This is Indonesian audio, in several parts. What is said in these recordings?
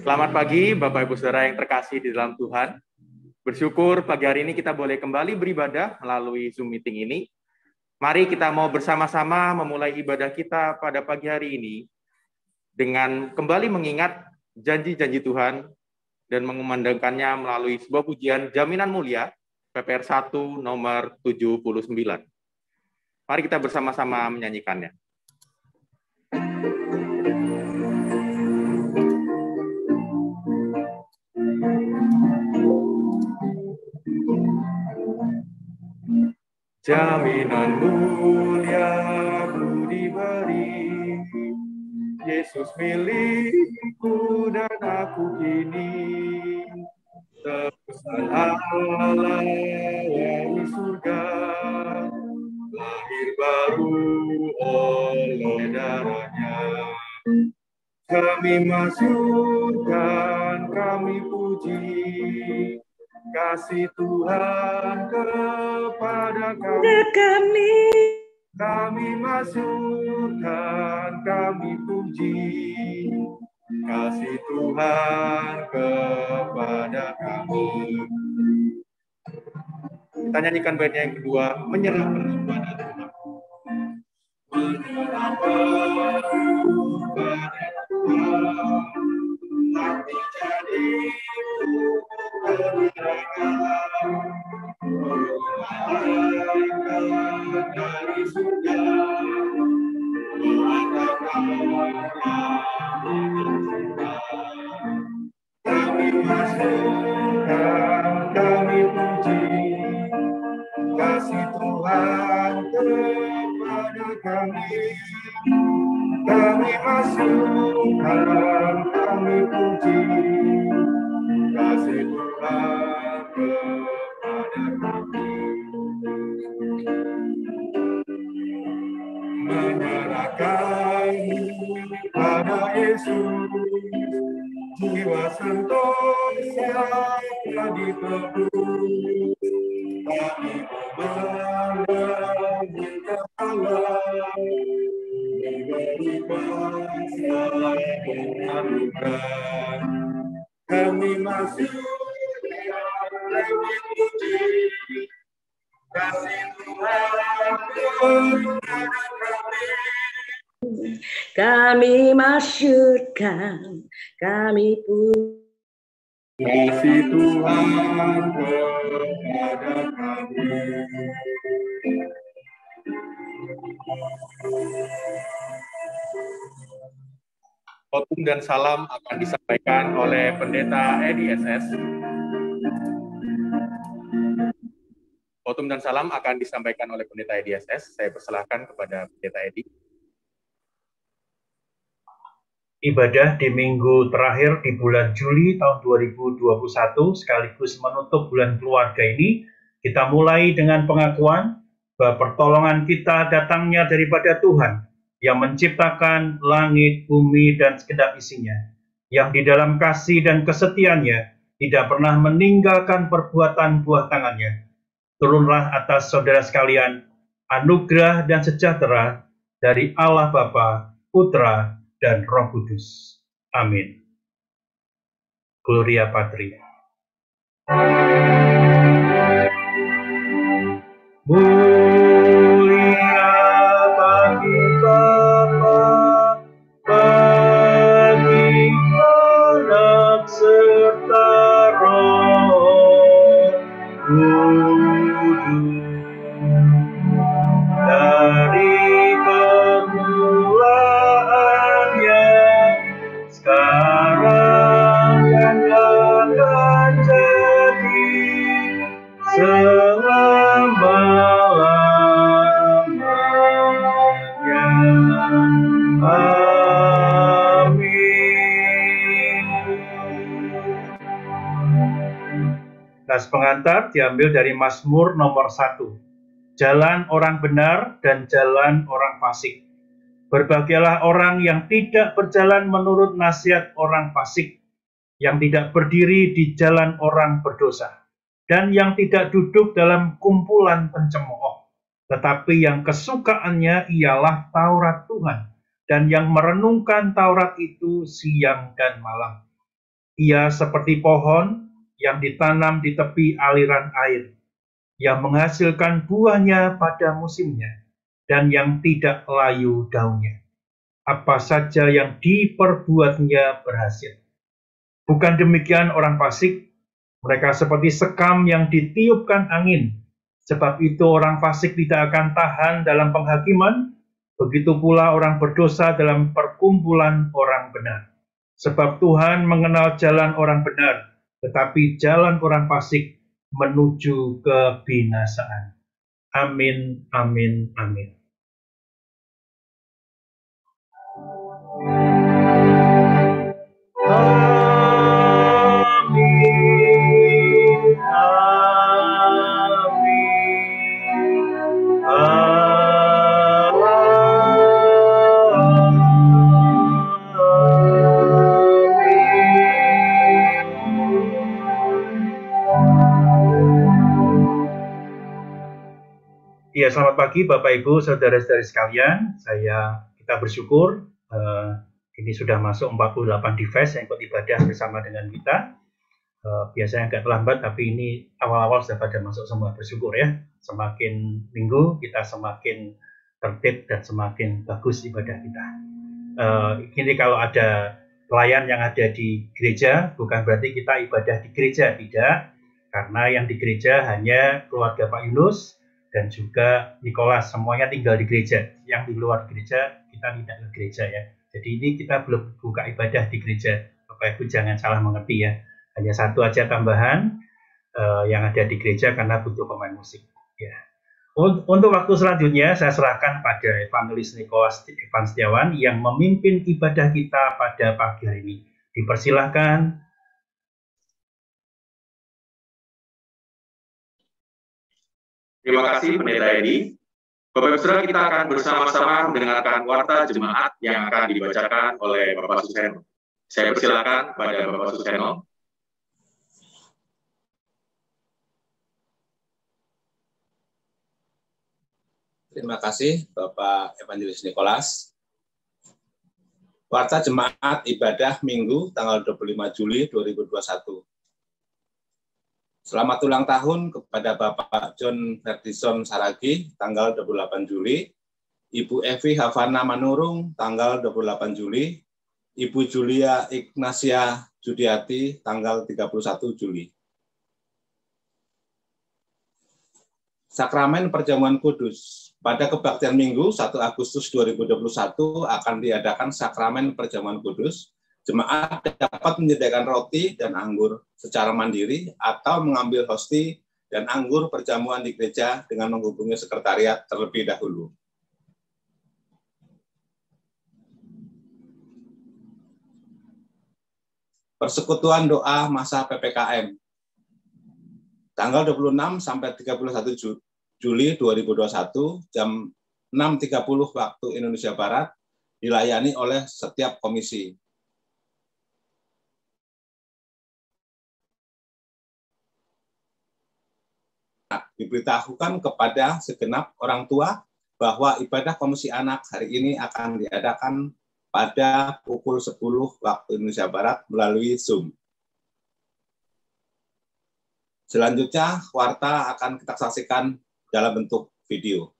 Selamat pagi, Bapak Ibu Saudara yang terkasih di dalam Tuhan. Bersyukur pagi hari ini kita boleh kembali beribadah melalui Zoom meeting ini. Mari kita mau bersama-sama memulai ibadah kita pada pagi hari ini dengan kembali mengingat janji-janji Tuhan dan mengumandangkannya melalui sebuah pujian Jaminan Mulia, PPR 1 nomor 79. Mari kita bersama-sama menyanyikannya. Jaminan mulia budi beri, Yesus milikku dan aku kini. Tebusan Allah dari surga, lahir baru oleh darahnya. Kami masukkan, kami puji kasih Tuhan kepada kami. Kami masukkan, kami puji kasih Tuhan kepada kami. Kita nyanyikan baitnya yang kedua, menyerahkan kepada Tuhan. Menyerahkan kepada Tuhan, hati jadi malaikat dari surga mengatakan kami masukkan, kami puji kasih Tuhan kepada kami. Kami masukkan, kami puji kasih Tuhan kepada kami. Menyerahkan pada Yesus, jiwa sentosa telah ditebus. Kami memanggil Allah, diberi kuasa pengaruhan. Kami masuk, kami puji kasih Tuhan kepada kami. Kami masyurkan, kami puji kasih Tuhan kepada kami. Khotbah dan salam akan disampaikan oleh Pendeta Edi SS. Khotbah dan salam akan disampaikan oleh Pendeta Edi SS. Saya persilahkan kepada Pendeta Edi. Ibadah di minggu terakhir di bulan Juli tahun 2021 sekaligus menutup bulan keluarga ini, kita mulai dengan pengakuan bahwa pertolongan kita datangnya daripada Tuhan yang menciptakan langit, bumi, dan segenap isinya, yang di dalam kasih dan kesetiaannya tidak pernah meninggalkan perbuatan buah tangannya. Turunlah atas saudara sekalian anugerah dan sejahtera dari Allah Bapa, Putra, dan Roh Kudus. Amin. Gloria Patri. Mulia bagi Bapa, bagi Anak serta Roh Kudus, dari permulaannya, sekarang dan akan jadi selama-lamanya. Amin. Nas pengantar diambil dari Mazmur nomor 1. Jalan orang benar dan jalan orang fasik. Berbahagialah orang yang tidak berjalan menurut nasihat orang fasik, yang tidak berdiri di jalan orang berdosa, dan yang tidak duduk dalam kumpulan pencemooh, tetapi yang kesukaannya ialah Taurat Tuhan, dan yang merenungkan Taurat itu siang dan malam. Ia seperti pohon yang ditanam di tepi aliran air, yang menghasilkan buahnya pada musimnya, dan yang tidak layu daunnya. Apa saja yang diperbuatnya berhasil. Bukan demikian orang fasik, mereka seperti sekam yang ditiupkan angin. Sebab itu orang fasik tidak akan tahan dalam penghakiman, begitu pula orang berdosa dalam perkumpulan orang benar. Sebab Tuhan mengenal jalan orang benar, tetapi jalan orang fasik menuju kebinasaan. Amin, amin, amin. Ya, selamat pagi Bapak Ibu, saudara-saudari sekalian. Kita bersyukur ini sudah masuk 48 device yang ikut ibadah bersama dengan kita. Biasanya agak terlambat, tapi ini awal-awal sudah pada masuk semua. Bersyukur ya. Semakin minggu kita semakin tertib dan semakin bagus ibadah kita. Ini kalau ada pelayan yang ada di gereja, bukan berarti kita ibadah di gereja, tidak. Karena yang di gereja hanya keluarga Pak Yunus dan juga Nicholas, semuanya tinggal di gereja. Yang di luar gereja, kita tidak ke gereja ya. Jadi ini kita belum buka ibadah di gereja. Bapak Ibu jangan salah mengerti ya. Hanya satu aja tambahan yang ada di gereja karena butuh pemain musik. Ya. Untuk waktu selanjutnya, saya serahkan pada Evangelis Nicholas Evan Setiawan yang memimpin ibadah kita pada pagi hari ini. Dipersilahkan. Terima kasih Pendeta Edi. Bapak Ibu Saudara, kita akan bersama-sama mendengarkan warta jemaat yang akan dibacakan oleh Bapak Suseno. Saya persilakan pada Bapak Suseno. Terima kasih Bapak Evangelis Nicholas. Warta jemaat ibadah Minggu tanggal 25 Juli 2021. Selamat ulang tahun kepada Bapak John Ferdison Saragi, tanggal 28 Juli, Ibu Evi Havana Manurung, tanggal 28 Juli, Ibu Julia Ignacia Judiati, tanggal 31 Juli. Sakramen Perjamuan Kudus. Pada kebaktian Minggu 1 Agustus 2021 akan diadakan Sakramen Perjamuan Kudus. Jemaat dapat menyediakan roti dan anggur secara mandiri atau mengambil hosti dan anggur perjamuan di gereja dengan menghubungi sekretariat terlebih dahulu. Persekutuan doa masa PPKM. Tanggal 26 sampai 31 Juli 2021 jam 6.30 waktu Indonesia Barat dilayani oleh setiap komisi. Diberitahukan kepada segenap orang tua bahwa ibadah komisi anak hari ini akan diadakan pada pukul 10 waktu Indonesia Barat melalui Zoom. Selanjutnya, warta akan kita saksikan dalam bentuk video.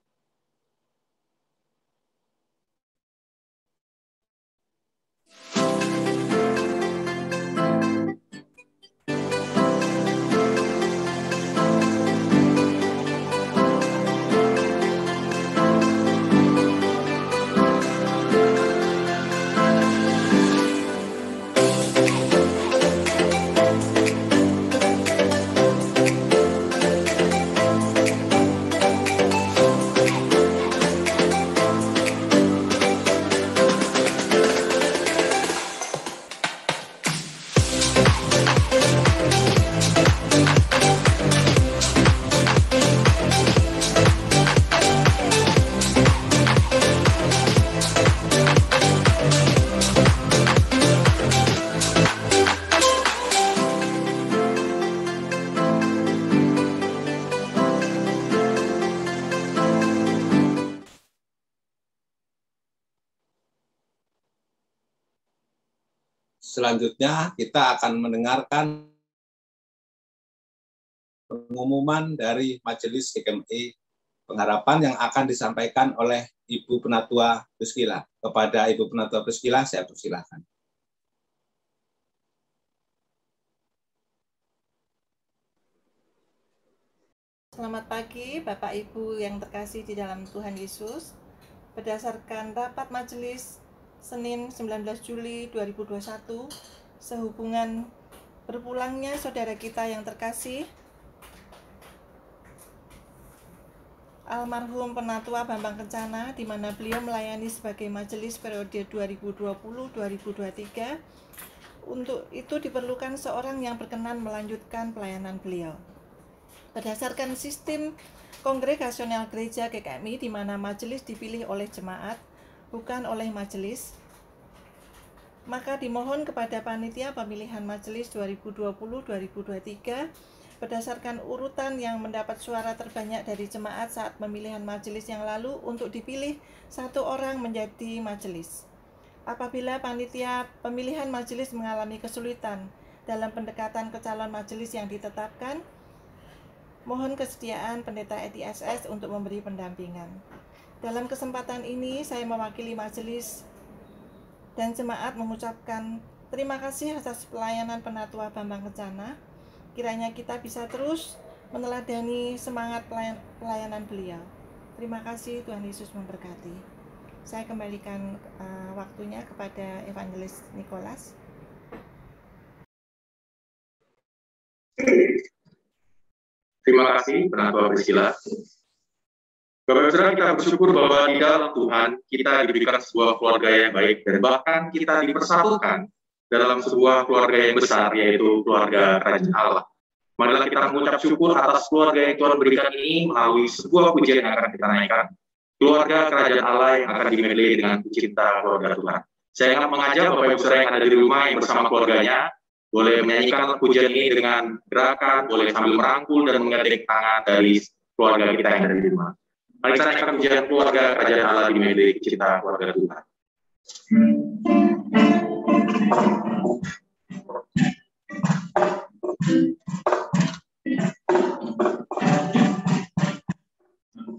Selanjutnya kita akan mendengarkan pengumuman dari Majelis GKMI Pengharapan yang akan disampaikan oleh Ibu Penatua Priscilla. Kepada Ibu Penatua Priscilla, saya persilahkan. Selamat pagi Bapak Ibu yang terkasih di dalam Tuhan Yesus. Berdasarkan rapat majelis Senin 19 Juli 2021, sehubungan berpulangnya saudara kita yang terkasih, almarhum Penatua Bambang Kencana, di mana beliau melayani sebagai majelis periode 2020-2023. Untuk itu diperlukan seorang yang berkenan melanjutkan pelayanan beliau. Berdasarkan sistem kongregasional gereja GKMI, di mana majelis dipilih oleh jemaat, bukan oleh majelis, maka dimohon kepada panitia pemilihan majelis 2020-2023 berdasarkan urutan yang mendapat suara terbanyak dari jemaat saat pemilihan majelis yang lalu untuk dipilih satu orang menjadi majelis. Apabila panitia pemilihan majelis mengalami kesulitan dalam pendekatan ke calon majelis yang ditetapkan, mohon kesediaan pendeta ETSS untuk memberi pendampingan. Dalam kesempatan ini, saya mewakili majelis dan jemaat mengucapkan terima kasih atas pelayanan Penatua Bambang Kencana. Kiranya kita bisa terus meneladani semangat pelayanan beliau. Terima kasih, Tuhan Yesus memberkati. Saya kembalikan waktunya kepada Evangelis Nicholas. Terima kasih, Penatua Priscilla. Bapak Saudara, kita bersyukur bahwa di dalam Tuhan kita diberikan sebuah keluarga yang baik, dan bahkan kita dipersatukan dalam sebuah keluarga yang besar, yaitu keluarga Kerajaan Allah. Marilah kita mengucap syukur atas keluarga yang Tuhan berikan ini melalui sebuah pujian yang akan kita naikkan. Keluarga Kerajaan Allah yang akan dimedley dengan cinta keluarga Tuhan. Saya akan mengajak Bapak Ibu Saudara yang ada di rumah yang bersama keluarganya, boleh menyanyikan pujian ini dengan gerakan, boleh sambil merangkul dan menggadek tangan dari keluarga kita yang ada di rumah. Mari kita nyanyikan pujian keluarga Kerajaan Allah di medley cinta keluarga Tuhan.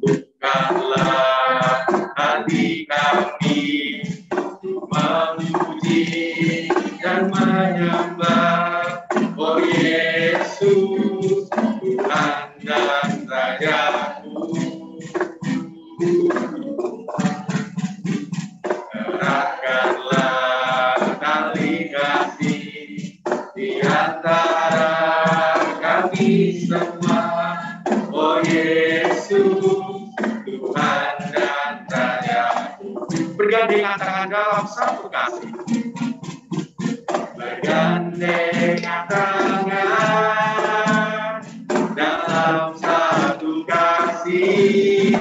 Bukanlah hati kami memuji dan menyembah, oh Yesus, Tuhan dan Rajaku. Gerakkanlah tali kasih di antara kami semua, oh Yesus, Tuhan dan Rajaku. Bergandengan tangan dalam satu kasih. Bergandengan tangan dalam satu kasih.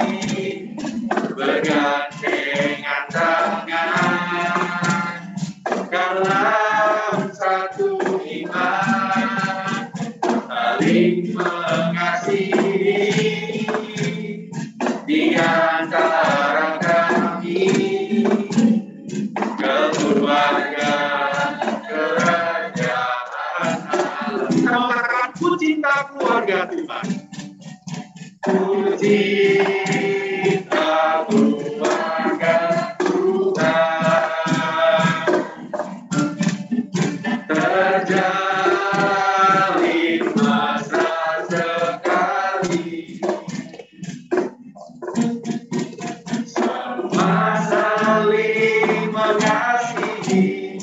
Bergandengan tangan dalam satu iman, saling mengasihi di antara kami, keluarga Kerajaan Allah. ku cinta keluarga Tuhan. Ku cinta keluarga Tuhan. Terjalin mesra sekali. Semua saling mengasihi.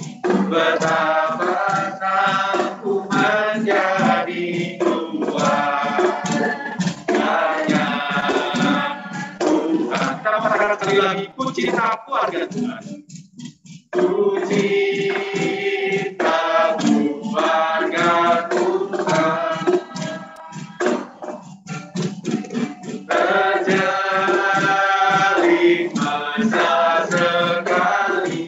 Betapa aku menjadi keluarganya Tuhan. Kita katakan sekali lagi, ku cinta keluarga Tuhan. Ku cinta keluarga Tuhan. Terjalin mesra sekali.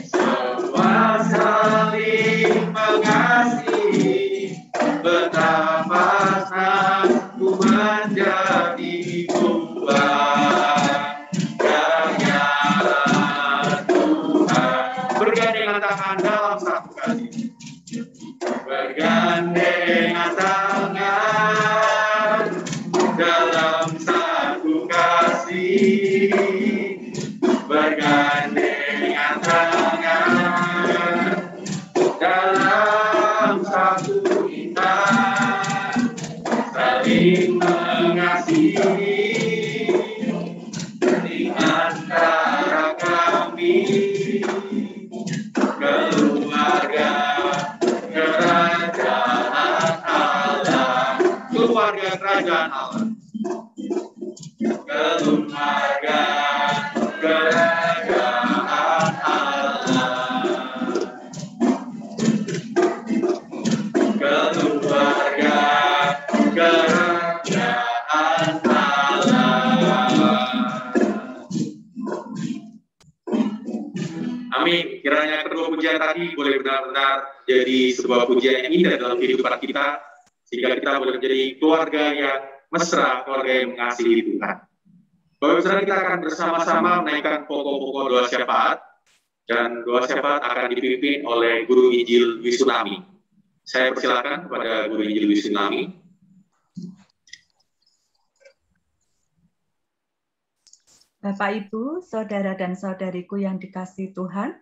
Semua saling mengasihi. Betapa aku menjadi keluarganya Tuhan. Bergandengan tangan dalam satu kali. Bergandengan tangan dalam satu kasih. Bergandengan tangan dalam satu intan. Saling mengasihi di antara kami. Keluarga kerajaan Allah. Keluarga kerajaan Allah. Keluarga kerajaan Allah. Keluarga kerajaan Allah. Amin. Kiranya kedua pujian tadi boleh benar-benar jadi sebuah pujian yang indah dalam kehidupan kita, sehingga kita boleh menjadi keluarga yang mesra, keluarga yang mengasihi Tuhan. Bapak Saudara, kita akan bersama-sama menaikkan pokok-pokok doa syafaat, dan doa syafaat akan dipimpin oleh Guru Injil Wisunami. Saya persilakan kepada Guru Injil Wisunami. Bapak, Ibu, Saudara dan Saudariku yang dikasihi Tuhan,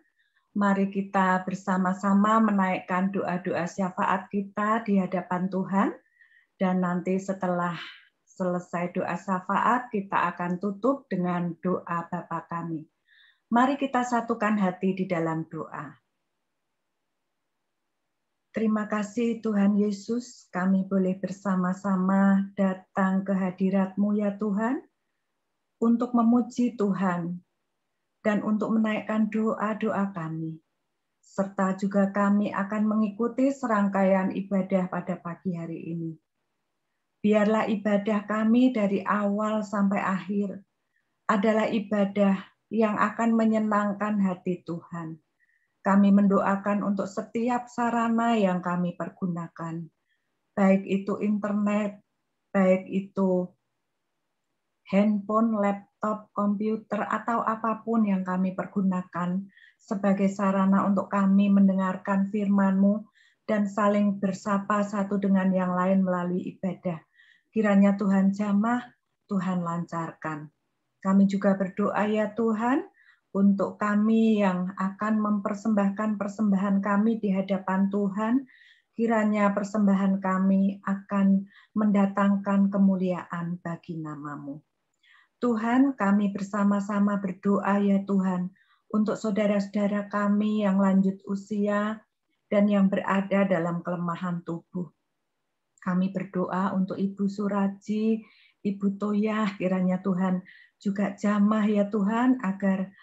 mari kita bersama-sama menaikkan doa-doa syafaat kita di hadapan Tuhan, dan nanti setelah selesai doa syafaat, kita akan tutup dengan doa Bapa kami. Mari kita satukan hati di dalam doa. Terima kasih Tuhan Yesus, kami boleh bersama-sama datang ke hadirat-Mu ya Tuhan, untuk memuji Tuhan, dan untuk menaikkan doa-doa kami. Serta juga kami akan mengikuti serangkaian ibadah pada pagi hari ini. Biarlah ibadah kami dari awal sampai akhir adalah ibadah yang akan menyenangkan hati Tuhan. Kami mendoakan untuk setiap sarana yang kami pergunakan, baik itu internet, baik itu handphone, laptop, komputer, atau apapun yang kami pergunakan sebagai sarana untuk kami mendengarkan firman-Mu dan saling bersapa satu dengan yang lain melalui ibadah. Kiranya Tuhan jamah, Tuhan lancarkan. Kami juga berdoa ya Tuhan, untuk kami yang akan mempersembahkan persembahan kami di hadapan Tuhan, kiranya persembahan kami akan mendatangkan kemuliaan bagi nama-Mu. Tuhan, kami bersama-sama berdoa ya Tuhan, untuk saudara-saudara kami yang lanjut usia dan yang berada dalam kelemahan tubuh. Kami berdoa untuk Ibu Suraji, Ibu Toyah, kiranya Tuhan juga jamah ya Tuhan, agar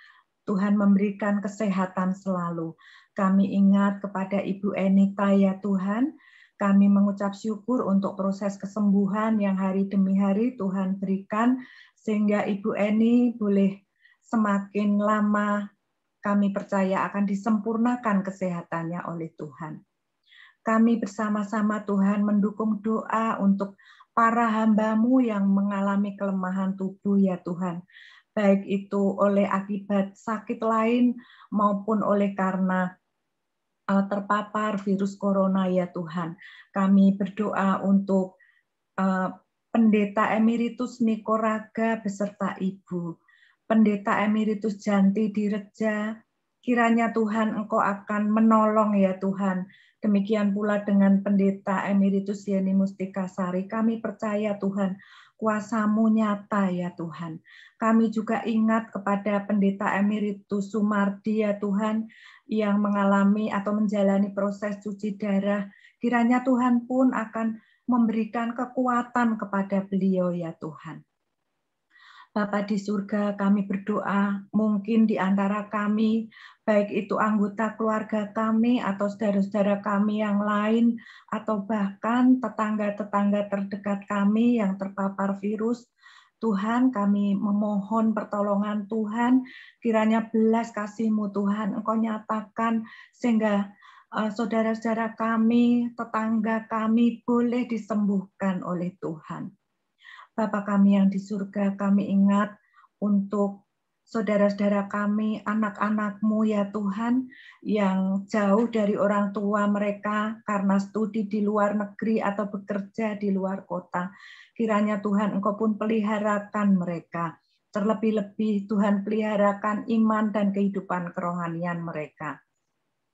Tuhan memberikan kesehatan selalu. Kami ingat kepada Ibu Enita ya Tuhan, kami mengucap syukur untuk proses kesembuhan yang hari demi hari Tuhan berikan, sehingga Ibu Eni boleh semakin lama, kami percaya akan disempurnakan kesehatannya oleh Tuhan. Kami bersama-sama Tuhan mendukung doa untuk para hamba-Mu yang mengalami kelemahan tubuh ya Tuhan, baik itu oleh akibat sakit lain maupun oleh karena terpapar virus corona ya Tuhan. Kami berdoa untuk Pendeta Emeritus Niko Raga beserta Ibu, Pendeta Emeritus Janti Direja, kiranya Tuhan Engkau akan menolong ya Tuhan. Demikian pula dengan Pendeta Emeritus Yeni Mustikasari. Kami percaya Tuhan, kuasa-Mu nyata ya Tuhan. Kami juga ingat kepada Pendeta Emeritus Sumardi ya Tuhan, yang mengalami atau menjalani proses cuci darah. Kiranya Tuhan pun akan memberikan kekuatan kepada beliau ya Tuhan. Bapa di surga, kami berdoa, mungkin di antara kami, baik itu anggota keluarga kami atau saudara-saudara kami yang lain, atau bahkan tetangga-tetangga terdekat kami yang terpapar virus, Tuhan, kami memohon pertolongan Tuhan, kiranya belas kasih-Mu Tuhan, Engkau nyatakan sehingga saudara-saudara kami, tetangga kami boleh disembuhkan oleh Tuhan. Bapa kami yang di surga, kami ingat untuk saudara-saudara kami, anak-anak-Mu ya Tuhan, yang jauh dari orang tua mereka karena studi di luar negeri atau bekerja di luar kota. Kiranya Tuhan Engkau pun peliharakan mereka. Terlebih-lebih Tuhan peliharakan iman dan kehidupan kerohanian mereka.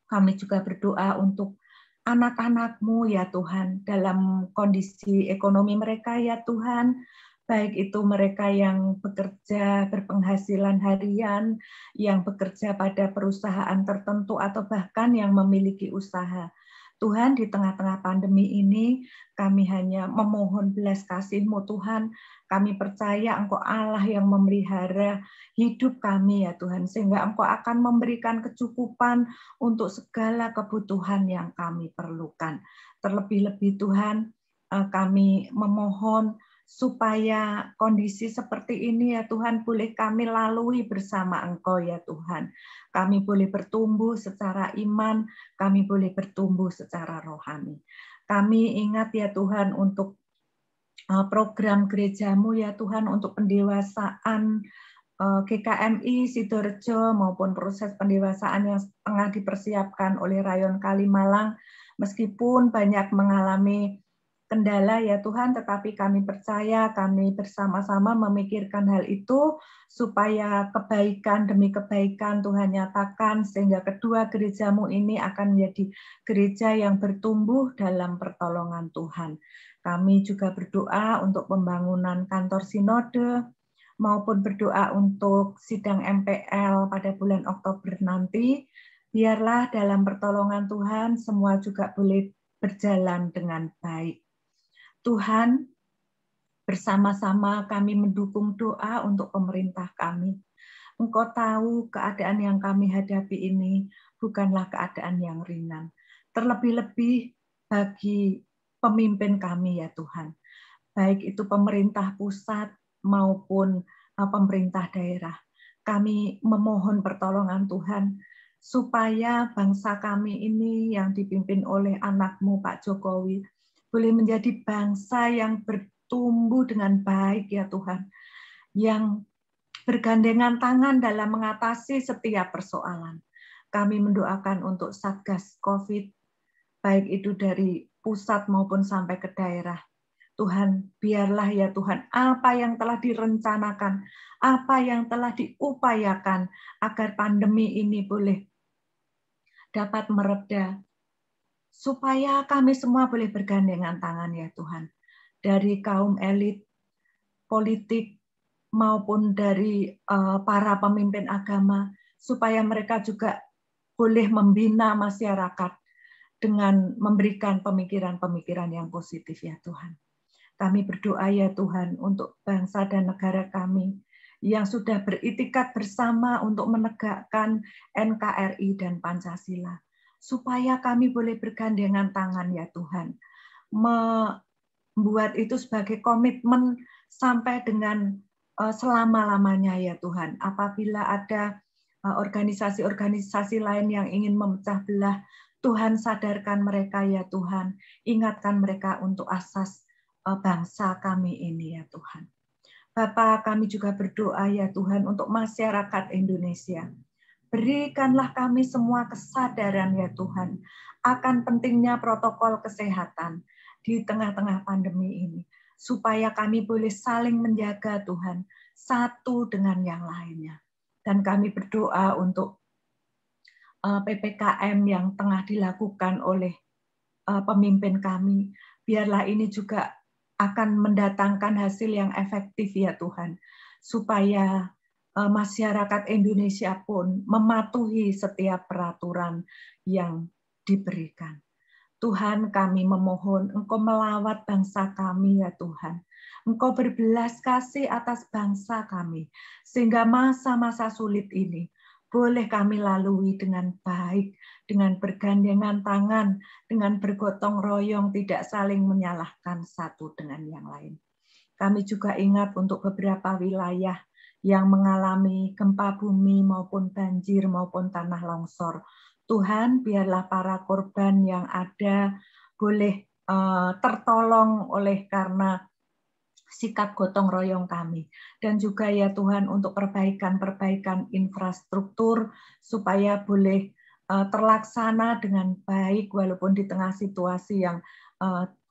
Kami juga berdoa untuk anak-anak-Mu ya Tuhan, dalam kondisi ekonomi mereka ya Tuhan, baik itu mereka yang bekerja berpenghasilan harian, yang bekerja pada perusahaan tertentu, atau bahkan yang memiliki usaha. Tuhan, di tengah-tengah pandemi ini, kami hanya memohon belas kasih-Mu Tuhan. Kami percaya Engkau Allah yang memelihara hidup kami ya Tuhan, sehingga Engkau akan memberikan kecukupan untuk segala kebutuhan yang kami perlukan. Terlebih-lebih Tuhan, kami memohon supaya kondisi seperti ini ya Tuhan boleh kami lalui bersama Engkau ya Tuhan. Kami boleh bertumbuh secara iman, kami boleh bertumbuh secara rohani. Kami ingat ya Tuhan untuk program gereja-Mu ya Tuhan, untuk pendewasaan GKMI Sidorejo maupun proses pendewasaan yang tengah dipersiapkan oleh Rayon Kalimalang, meskipun banyak mengalami kendala ya Tuhan, tetapi kami percaya kami bersama-sama memikirkan hal itu supaya kebaikan demi kebaikan Tuhan nyatakan, sehingga kedua gereja-Mu ini akan menjadi gereja yang bertumbuh dalam pertolongan Tuhan. Kami juga berdoa untuk pembangunan kantor sinode, maupun berdoa untuk sidang MPL pada bulan Oktober nanti. Biarlah dalam pertolongan Tuhan semua juga boleh berjalan dengan baik. Tuhan, bersama-sama kami mendukung doa untuk pemerintah kami. Engkau tahu keadaan yang kami hadapi ini bukanlah keadaan yang ringan. Terlebih-lebih bagi pemimpin kami ya Tuhan. Baik itu pemerintah pusat maupun pemerintah daerah. Kami memohon pertolongan Tuhan supaya bangsa kami ini yang dipimpin oleh anak-Mu Pak Jokowi boleh menjadi bangsa yang bertumbuh dengan baik ya Tuhan, yang bergandengan tangan dalam mengatasi setiap persoalan. Kami mendoakan untuk Satgas COVID, baik itu dari pusat maupun sampai ke daerah. Tuhan, biarlah ya Tuhan, apa yang telah direncanakan, apa yang telah diupayakan agar pandemi ini boleh dapat mereda, supaya kami semua boleh bergandengan tangan ya Tuhan, dari kaum elit politik maupun dari para pemimpin agama, supaya mereka juga boleh membina masyarakat dengan memberikan pemikiran-pemikiran yang positif ya Tuhan. Kami berdoa ya Tuhan untuk bangsa dan negara kami yang sudah beritikat bersama untuk menegakkan NKRI dan Pancasila, supaya kami boleh bergandengan tangan ya Tuhan, membuat itu sebagai komitmen sampai dengan selama-lamanya ya Tuhan. Apabila ada organisasi-organisasi lain yang ingin memecah belah, Tuhan sadarkan mereka ya Tuhan, ingatkan mereka untuk asas bangsa kami ini ya Tuhan. Bapa, kami juga berdoa ya Tuhan untuk masyarakat Indonesia. Berikanlah kami semua kesadaran ya Tuhan, akan pentingnya protokol kesehatan di tengah-tengah pandemi ini, supaya kami boleh saling menjaga Tuhan, satu dengan yang lainnya. Dan kami berdoa untuk PPKM yang tengah dilakukan oleh pemimpin kami, biarlah ini juga akan mendatangkan hasil yang efektif ya Tuhan, supaya masyarakat Indonesia pun mematuhi setiap peraturan yang diberikan. Tuhan, kami memohon Engkau melawat bangsa kami ya Tuhan. Engkau berbelas kasih atas bangsa kami, sehingga masa-masa sulit ini boleh kami lalui dengan baik, dengan bergandengan tangan, dengan bergotong royong, tidak saling menyalahkan satu dengan yang lain. Kami juga ingat untuk beberapa wilayah yang mengalami gempa bumi maupun banjir maupun tanah longsor. Tuhan, biarlah para korban yang ada boleh tertolong oleh karena sikap gotong royong kami. Dan juga ya Tuhan untuk perbaikan-perbaikan infrastruktur supaya boleh terlaksana dengan baik walaupun di tengah situasi yang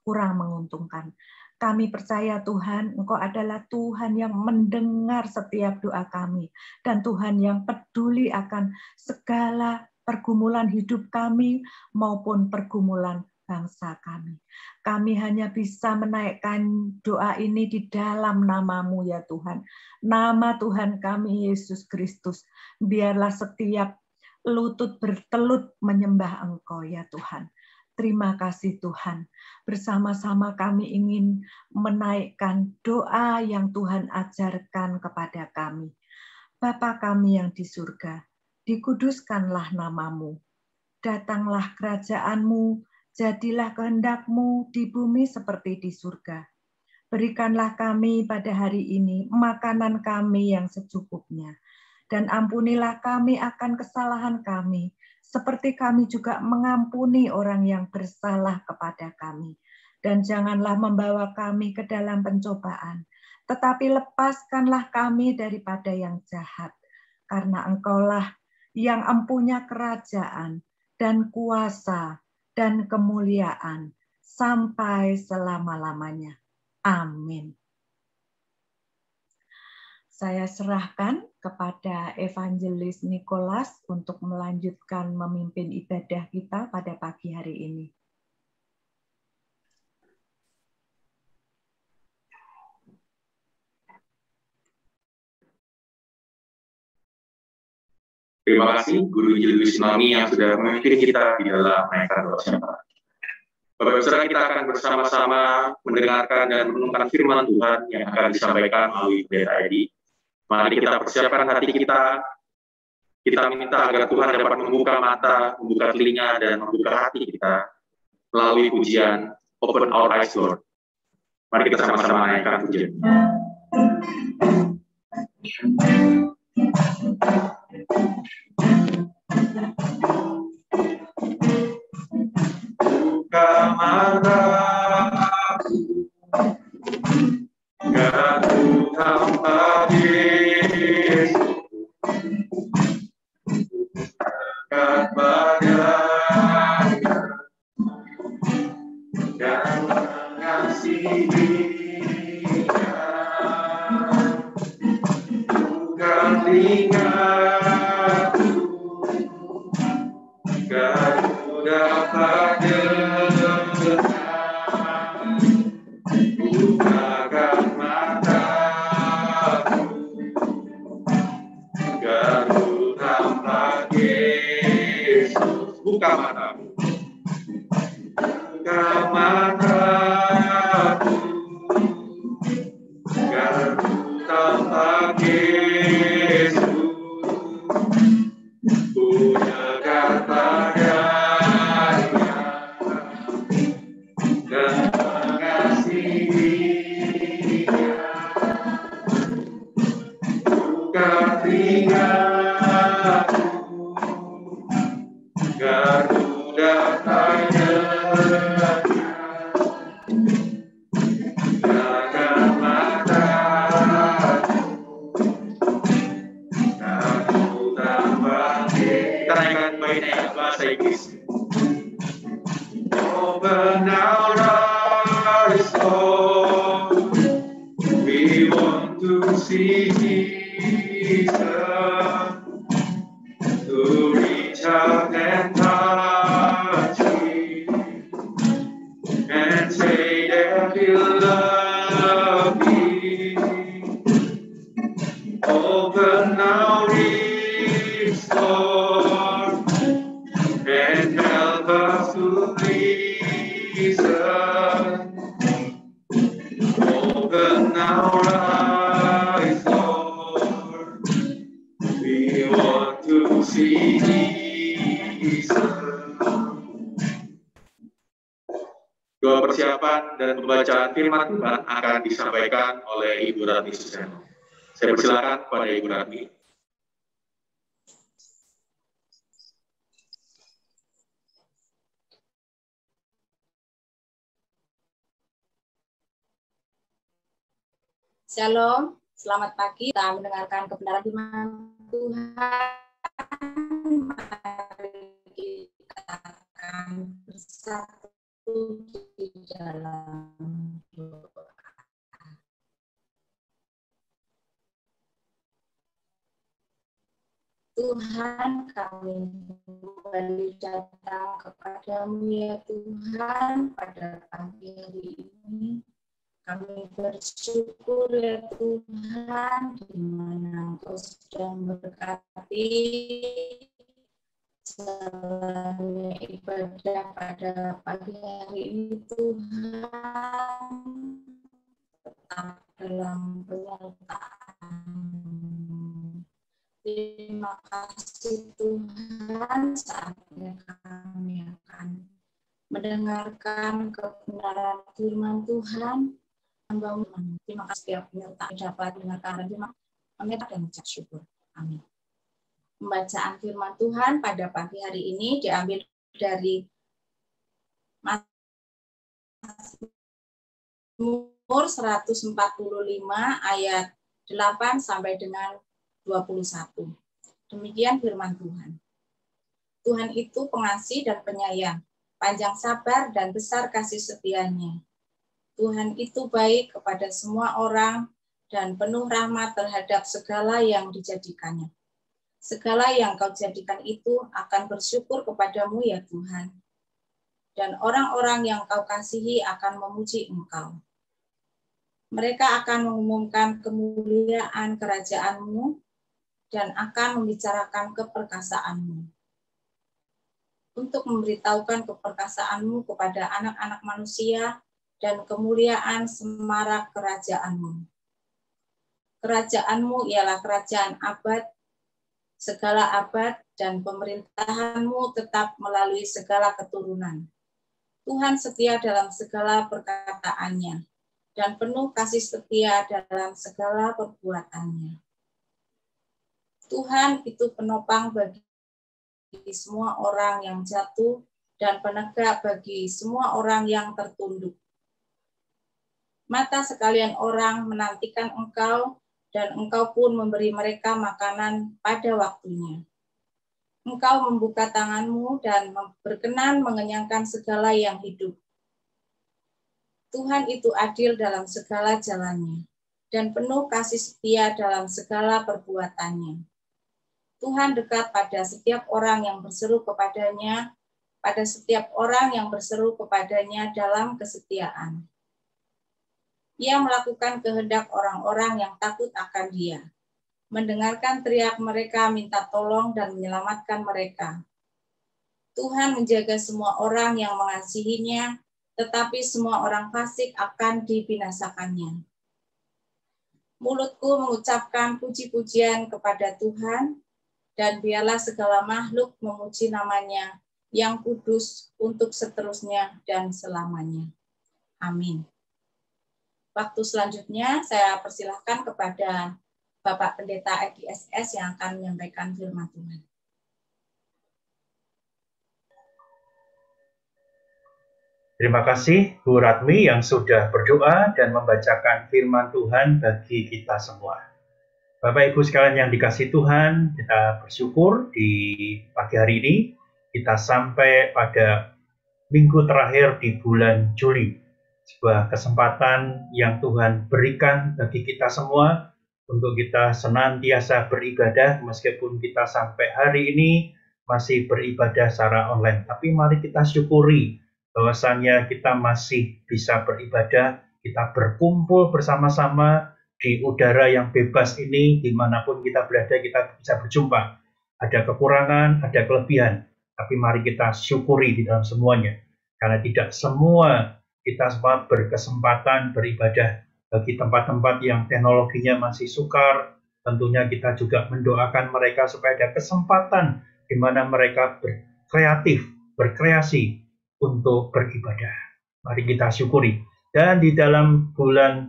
kurang menguntungkan. Kami percaya Tuhan, Engkau adalah Tuhan yang mendengar setiap doa kami. Dan Tuhan yang peduli akan segala pergumulan hidup kami maupun pergumulan bangsa kami. Kami hanya bisa menaikkan doa ini di dalam nama-Mu ya Tuhan. Nama Tuhan kami Yesus Kristus. Biarlah setiap lutut bertelut menyembah Engkau ya Tuhan. Terima kasih Tuhan. Bersama-sama kami ingin menaikkan doa yang Tuhan ajarkan kepada kami. Bapa kami yang di surga, dikuduskanlah nama-Mu. Datanglah kerajaan-Mu, jadilah kehendak-Mu di bumi seperti di surga. Berikanlah kami pada hari ini makanan kami yang secukupnya. Dan ampunilah kami akan kesalahan kami, seperti kami juga mengampuni orang yang bersalah kepada kami. Dan janganlah membawa kami ke dalam pencobaan, tetapi lepaskanlah kami daripada yang jahat. Karena Engkaulah yang empunya kerajaan dan kuasa dan kemuliaan sampai selama-lamanya. Amin. Saya serahkan kepada Evangelis Nicholas untuk melanjutkan memimpin ibadah kita pada pagi hari ini. Terima kasih Guru Injil Wismami yang sudah memimpin kita di dalam menaikkan doa syafaat. Bapak-Ibu saudara, kita akan bersama-sama mendengarkan dan merenungkan firman Tuhan yang akan disampaikan melalui pendeta Edi. Mari kita persiapkan hati kita. Kita minta agar Tuhan dapat membuka mata, membuka telinga, dan membuka hati kita melalui pujian Open Our Eyes, Lord. Mari kita sama-sama menaikkan pujian. Buka mataku, agar ku tampak Yesus, dekat padanya dan mengasihi Dia. Buka telingaku, agar ku dapat dengar. Bukakan mataku, agar ku tampak Yesus. Buka matamu, buka mataku, agar ku tampak Yesus. Ku dekat padanya dan mengasihi Dia. Buka telingaku, agar ku dapat dengar. Open our eyes, Lord. We want to see Jesus, to reach out and touch Him, and say that you love me. Open our ears, Lord, and help us to listen. Open our eyes, Lord. We want to see Jesus. Doa persiapan dan pembacaan firman Tuhan akan disampaikan oleh Ibu Ratmi Suseno. Saya persilakan kepada Ibu Ratmi. Shalom, selamat pagi. Kita mendengarkan kebenaran firman Tuhan. Mari kita akan bersatu di dalam doa. Tuhan, kami kembali datang kepadamu ya Tuhan pada pagi hari ini. Kami bersyukur ya Tuhan, di mana Engkau sedang berkati selama ibadah pada pagi hari ini Tuhan, tetap dalam penyertaan. Terima kasih Tuhan, saatnya kami akan mendengarkan kebenaran firman Tuhan. Terima kasih setiap penyertaan dapat mendengarkan firman kami dan mengucap syukur. Amin. Pembacaan firman Tuhan pada pagi hari ini diambil dari Mazmur 145 ayat 8 sampai dengan 21. Demikian firman Tuhan. Tuhan itu pengasih dan penyayang, panjang sabar dan besar kasih setianya. Tuhan itu baik kepada semua orang dan penuh rahmat terhadap segala yang dijadikannya. Segala yang kau jadikan itu akan bersyukur kepadamu ya Tuhan. Dan orang-orang yang kau kasihi akan memuji Engkau. Mereka akan mengumumkan kemuliaan kerajaan-Mu dan akan membicarakan keperkasaanmu. Untuk memberitahukan keperkasaanmu kepada anak-anak manusia dan kemuliaan semarak kerajaanmu. Kerajaanmu ialah kerajaan abad, segala abad, dan pemerintahanmu tetap melalui segala keturunan. Tuhan setia dalam segala perkataannya, dan penuh kasih setia dalam segala perbuatannya. Tuhan itu penopang bagi semua orang yang jatuh dan penegak bagi semua orang yang tertunduk. Mata sekalian orang menantikan Engkau dan Engkau pun memberi mereka makanan pada waktunya. Engkau membuka tangan-Mu dan berkenan mengenyangkan segala yang hidup. Tuhan itu adil dalam segala jalannya dan penuh kasih setia dalam segala perbuatannya. Tuhan dekat pada setiap orang yang berseru kepadanya, pada setiap orang yang berseru kepadanya dalam kesetiaan. Ia melakukan kehendak orang-orang yang takut akan Dia, mendengarkan teriak mereka minta tolong dan menyelamatkan mereka. Tuhan menjaga semua orang yang mengasihinya, tetapi semua orang fasik akan dibinasakannya. Mulutku mengucapkan puji-pujian kepada Tuhan, dan biarlah segala makhluk memuji namanya yang kudus untuk seterusnya dan selamanya. Amin. Waktu selanjutnya saya persilahkan kepada Bapak Pendeta EGSS yang akan menyampaikan firman Tuhan. Terima kasih Bu Ratmi yang sudah berdoa dan membacakan firman Tuhan bagi kita semua. Bapak Ibu sekalian yang dikasihi Tuhan, kita bersyukur di pagi hari ini kita sampai pada minggu terakhir di bulan Juli. Sebuah kesempatan yang Tuhan berikan bagi kita semua untuk kita senantiasa beribadah meskipun kita sampai hari ini masih beribadah secara online. Tapi mari kita syukuri bahwasannya kita masih bisa beribadah, kita berkumpul bersama-sama di udara yang bebas ini, dimanapun kita berada kita bisa berjumpa. Ada kekurangan, ada kelebihan, tapi mari kita syukuri di dalam semuanya. Karena tidak semua kita semua berkesempatan beribadah. Bagi tempat-tempat yang teknologinya masih sukar, tentunya kita juga mendoakan mereka supaya ada kesempatan di mana mereka berkreatif, berkreasi untuk beribadah. Mari kita syukuri. Dan di dalam bulan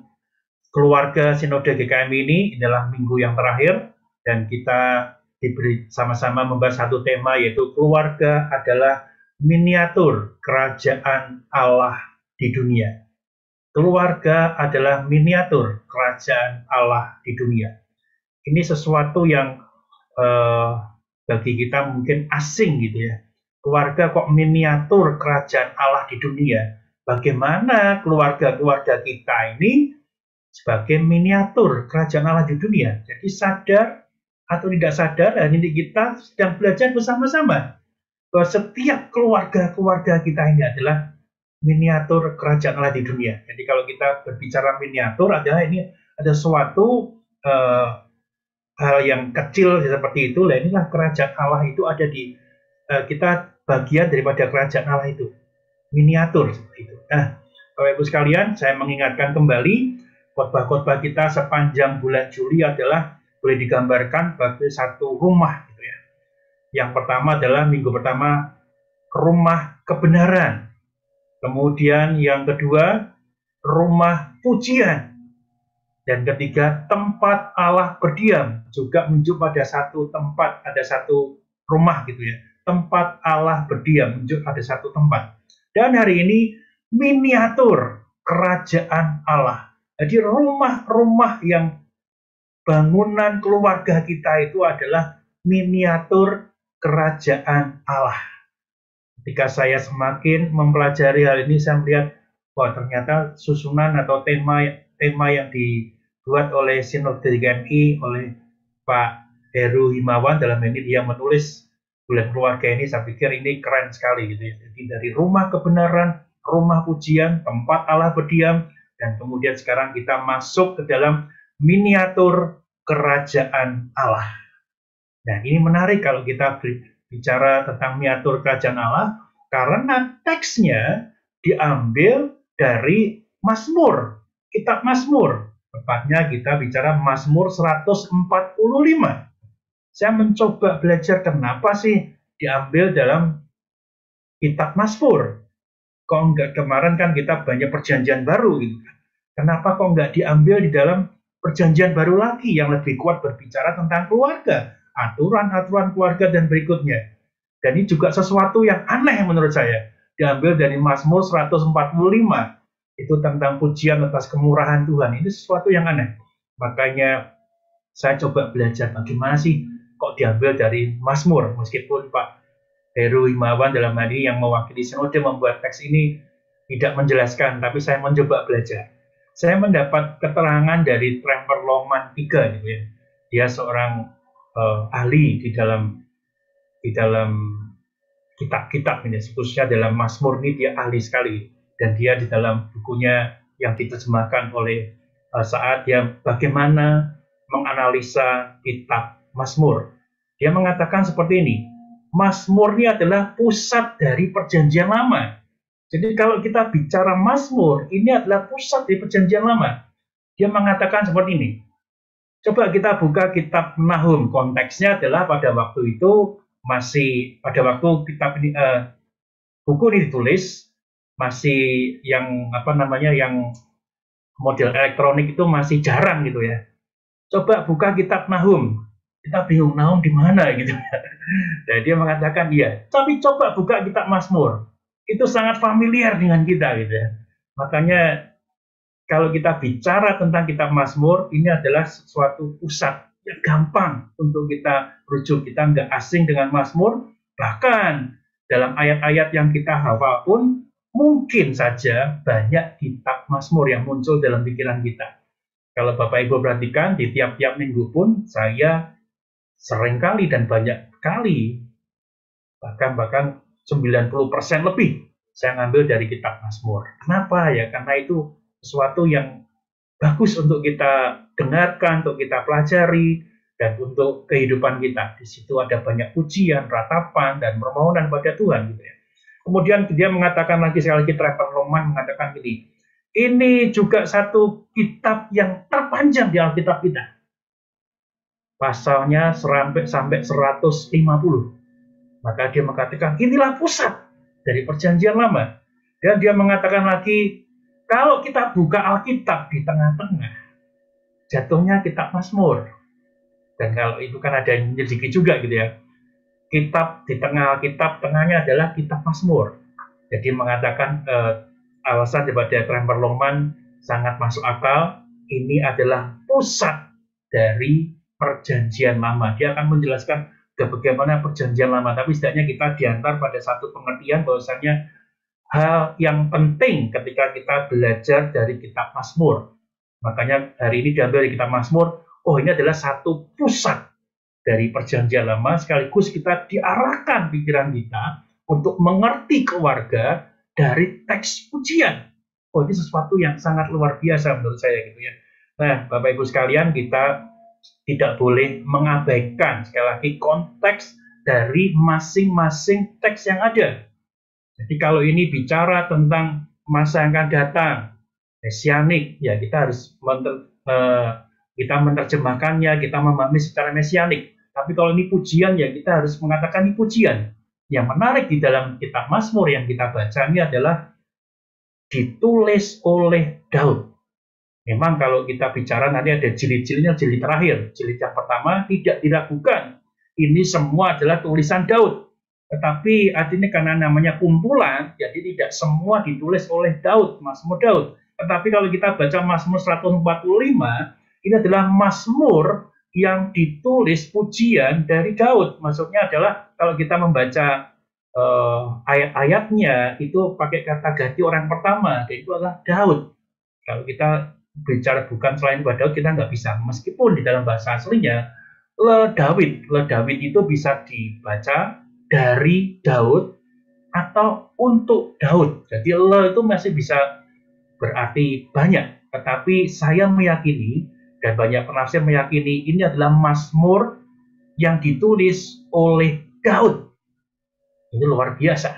keluarga Sinode GKM ini adalah minggu yang terakhir, dan kita diberi sama-sama membahas satu tema, yaitu keluarga adalah miniatur kerajaan Allah di dunia. Keluarga adalah miniatur kerajaan Allah di dunia. Ini sesuatu yang bagi kita mungkin asing gitu ya. Keluarga kok miniatur kerajaan Allah di dunia. Bagaimana keluarga-keluarga kita ini sebagai miniatur kerajaan Allah di dunia. Jadi sadar atau tidak sadar, hari ini kita sedang belajar bersama-sama bahwa setiap keluarga-keluarga kita ini adalah miniatur kerajaan Allah di dunia. Jadi kalau kita berbicara miniatur adalah ini ada suatu hal yang kecil seperti itu. Lah inilah kerajaan Allah itu ada di kita, bagian daripada kerajaan Allah itu. Miniatur seperti itu. Nah, Bapak Ibu sekalian, saya mengingatkan kembali khotbah-khotbah kita sepanjang bulan Juli adalah boleh digambarkan sebagai satu rumah gitu ya. Yang pertama adalah minggu pertama rumah kebenaran. Kemudian yang kedua, rumah pujian. Dan ketiga, tempat Allah berdiam. Juga menunjuk pada satu tempat, ada satu rumah gitu ya. Tempat Allah berdiam, menunjuk ada satu tempat. Dan hari ini, miniatur kerajaan Allah. Jadi rumah-rumah yang bangunan keluarga kita itu adalah miniatur kerajaan Allah. Ketika saya semakin mempelajari hal ini, saya melihat bahwa ternyata susunan atau tema yang dibuat oleh Sinode GKMI oleh Pak Heru Himawan, dalam ini dia menulis bulan keluarga ini, saya pikir ini keren sekali gitu ya. Jadi dari rumah kebenaran, rumah pujian, tempat Allah berdiam, dan kemudian sekarang kita masuk ke dalam miniatur kerajaan Allah. Nah, ini menarik kalau kita bicara tentang miniatur kerajaan Allah, karena teksnya diambil dari Mazmur, kitab Mazmur. Tepatnya kita bicara Mazmur 145. Saya mencoba belajar kenapa sih diambil dalam kitab Mazmur. Kok enggak, kemarin kan kita banyak perjanjian baru gitu. Kenapa kok enggak diambil di dalam perjanjian baru lagi yang lebih kuat berbicara tentang keluarga, aturan-aturan keluarga dan berikutnya. Dan ini juga sesuatu yang aneh menurut saya. Diambil dari Mazmur 145. Itu tentang pujian atas kemurahan Tuhan. Ini sesuatu yang aneh. Makanya saya coba belajar bagaimana sih kok diambil dari Mazmur. Meskipun Pak Heru Himawan dalam hal ini yang mewakili Sinode membuat teks ini tidak menjelaskan. Tapi saya mencoba belajar. Saya mendapat keterangan dari Trevor Longman III. Gitu ya. Dia seorang ahli di dalam kitab-kitab ini, khususnya dalam Mazmur ini dia ahli sekali, dan dia di dalam bukunya yang diterjemahkan oleh saat dia bagaimana menganalisa kitab Mazmur, dia mengatakan seperti ini, Mazmur ini adalah pusat dari perjanjian lama. Jadi kalau kita bicara Mazmur, ini adalah pusat dari perjanjian lama. Dia mengatakan seperti ini, coba kita buka kitab Nahum, konteksnya adalah pada waktu itu masih pada waktu kitab ini buku ini ditulis masih yang yang model elektronik itu masih jarang gitu ya. Coba buka kitab Nahum, kita bingung Nahum di mana gitu. Dan dia mengatakan iya, tapi coba buka kitab Mazmur, itu sangat familiar dengan kita gitu ya. Makanya kalau kita bicara tentang kitab Mazmur, ini adalah suatu pusat yang gampang untuk kita rujuk. Kita nggak asing dengan Mazmur, bahkan dalam ayat-ayat yang kita hafal pun mungkin saja banyak kitab Mazmur yang muncul dalam pikiran kita. Kalau Bapak Ibu perhatikan, di tiap-tiap minggu pun saya seringkali dan banyak kali, bahkan 90% lebih, saya ngambil dari kitab Mazmur. Kenapa ya? Karena itu sesuatu yang bagus untuk kita dengarkan, untuk kita pelajari, dan untuk kehidupan kita. Di situ ada banyak pujian, ratapan, dan permohonan pada Tuhan. Gitu ya. Kemudian dia mengatakan lagi, sekali lagi Trevor Longman mengatakan gini, ini juga satu kitab yang terpanjang di Alkitab kita. Pasalnya sampai 150. Maka dia mengatakan, inilah pusat dari perjanjian lama. Dan dia mengatakan lagi, kalau kita buka Alkitab di tengah-tengah, jatuhnya kitab Mazmur. Dan kalau itu kan ada yang menyelidiki juga gitu ya. Kitab di tengah Alkitab, tengahnya adalah kitab Mazmur. Jadi mengatakan alasan daripada Trevor Longman sangat masuk akal. Ini adalah pusat dari perjanjian lama. Dia akan menjelaskan bagaimana perjanjian lama. Tapi setidaknya kita diantar pada satu pengertian bahwasanya hal yang penting ketika kita belajar dari kitab Mazmur. Makanya hari ini diambil dari kitab Mazmur. Oh, ini adalah satu pusat dari perjanjian lama, sekaligus kita diarahkan pikiran kita untuk mengerti keluarga dari teks pujian. Oh, ini sesuatu yang sangat luar biasa menurut saya gitu ya. Nah, Bapak Ibu sekalian, kita tidak boleh mengabaikan sekali lagi konteks dari masing-masing teks yang ada. Jadi kalau ini bicara tentang masa yang akan datang, mesianik, ya kita harus kita menerjemahkannya, kita memahami secara mesianik. Tapi kalau ini pujian, ya kita harus mengatakan ini pujian. Yang menarik di dalam kitab Mazmur yang kita baca ini adalah ditulis oleh Daud. Memang kalau kita bicara nanti ada jilid-jilidnya, jilid terakhir. Jilid yang pertama tidak diragukan. Ini semua adalah tulisan Daud. Tetapi artinya karena namanya kumpulan, jadi tidak semua ditulis oleh Daud, Mazmur Daud. Tetapi kalau kita baca Mazmur 145, ini adalah Mazmur yang ditulis pujian dari Daud. Maksudnya adalah kalau kita membaca ayat-ayatnya itu pakai kata ganti orang pertama, dan itu adalah Daud. Kalau kita bicara bukan selain pada Daud, kita nggak bisa. Meskipun di dalam bahasa aslinya le David itu bisa dibaca dari Daud atau untuk Daud. Jadi le itu masih bisa berarti banyak. Tetapi saya meyakini dan banyak penafsir meyakini ini adalah Mazmur yang ditulis oleh Daud. Ini luar biasa.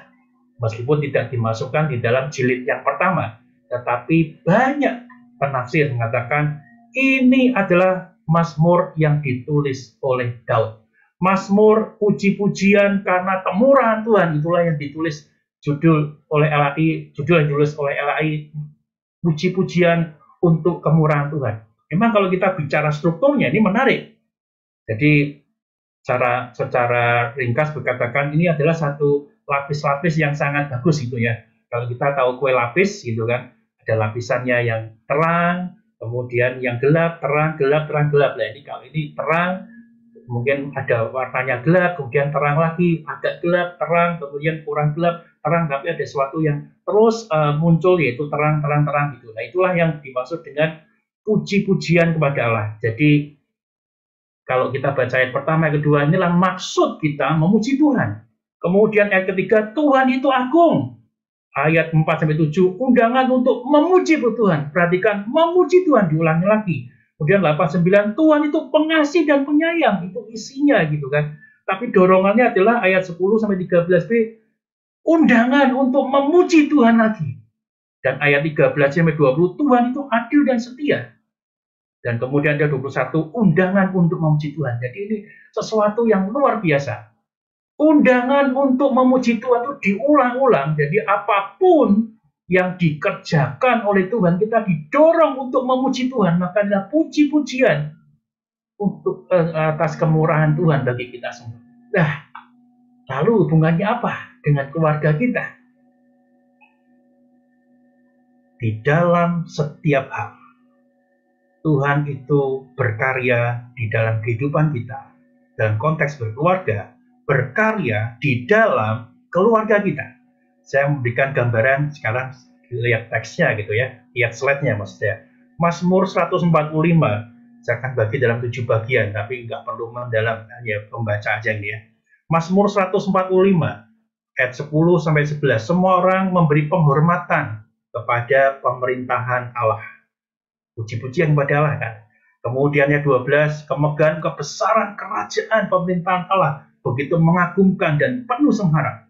Meskipun tidak dimasukkan di dalam jilid yang pertama, tetapi banyak penafsir mengatakan ini adalah Mazmur yang ditulis oleh Daud. Mazmur puji-pujian karena kemurahan Tuhan, itulah yang ditulis judul yang ditulis oleh LAI, puji-pujian untuk kemurahan Tuhan. Memang kalau kita bicara strukturnya ini menarik. Jadi secara ringkas berkatakan ini adalah satu lapis-lapis yang sangat bagus gitu ya. Kalau kita tahu kue lapis gitu kan, ada lapisannya yang terang, kemudian yang gelap, terang, gelap, terang, gelap. Nah ini kalau ini terang, mungkin ada warnanya gelap, kemudian terang lagi, agak gelap, terang, kemudian kurang gelap, terang, tapi ada sesuatu yang terus muncul yaitu terang, terang, terang gitu. Nah itulah yang dimaksud dengan puji-pujian kepada Allah. Jadi kalau kita baca ayat pertama, ayat kedua, inilah maksud kita memuji Tuhan. Kemudian ayat ketiga, Tuhan itu agung. Ayat 4-7, undangan untuk memuji Tuhan. Perhatikan, memuji Tuhan, diulangi lagi. Kemudian 8-9, Tuhan itu pengasih dan penyayang. Itu isinya gitu kan. Tapi dorongannya adalah ayat 10-13b, undangan untuk memuji Tuhan lagi. Dan ayat 13-20, Tuhan itu adil dan setia. Dan kemudian ada 21, undangan untuk memuji Tuhan. Jadi ini sesuatu yang luar biasa. Undangan untuk memuji Tuhan itu diulang-ulang. Jadi apapun yang dikerjakan oleh Tuhan, kita didorong untuk memuji Tuhan. Maka adalah puji-pujian untuk atas kemurahan Tuhan bagi kita semua. Nah, lalu hubungannya apa dengan keluarga kita? Di dalam setiap hal, Tuhan itu berkarya di dalam kehidupan kita. Dalam konteks berkeluarga, berkarya di dalam keluarga kita. Saya memberikan gambaran, sekarang lihat teksnya gitu ya, lihat slide-nya maksudnya. Mazmur 145, saya akan bagi dalam 7 bagian, tapi nggak perlu mendalam, hanya pembaca aja ini ya. Mazmur 145, ayat 10 sampai 11, semua orang memberi penghormatan kepada pemerintahan Allah. Puji-pujian kepada Allah kan. Kemudian ayat 12, kemegahan kebesaran kerajaan pemerintahan Allah begitu mengagumkan dan penuh sengharam.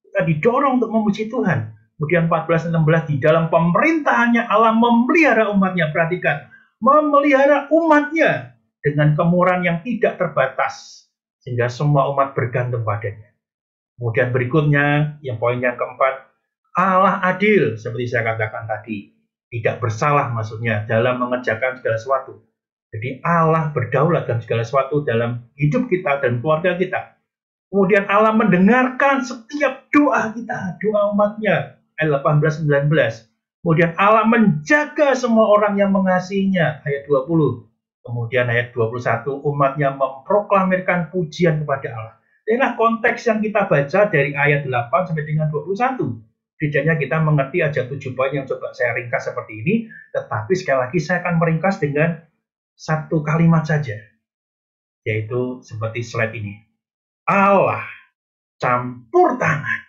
Kita didorong untuk memuji Tuhan. Kemudian 14 dan 16, di dalam pemerintahannya Allah memelihara umatnya. Perhatikan, memelihara umatnya dengan kemurahan yang tidak terbatas, sehingga semua umat bergantung padanya. Kemudian berikutnya, yang poin yang keempat, Allah adil, seperti saya katakan tadi. Tidak bersalah maksudnya dalam mengerjakan segala sesuatu. Jadi Allah berdaulat dalam segala sesuatu dalam hidup kita dan keluarga kita. Kemudian Allah mendengarkan setiap doa kita, doa umatnya. Ayat 18-19. Kemudian Allah menjaga semua orang yang mengasihinya. Ayat 20. Kemudian ayat 21. Umatnya memproklamirkan pujian kepada Allah. Inilah konteks yang kita baca dari ayat 8 sampai dengan 21. Setidaknya kita mengerti aja 7 poin yang coba saya ringkas seperti ini. Tetapi sekali lagi saya akan meringkas dengan satu kalimat saja. Yaitu seperti slide ini. Allah campur tangan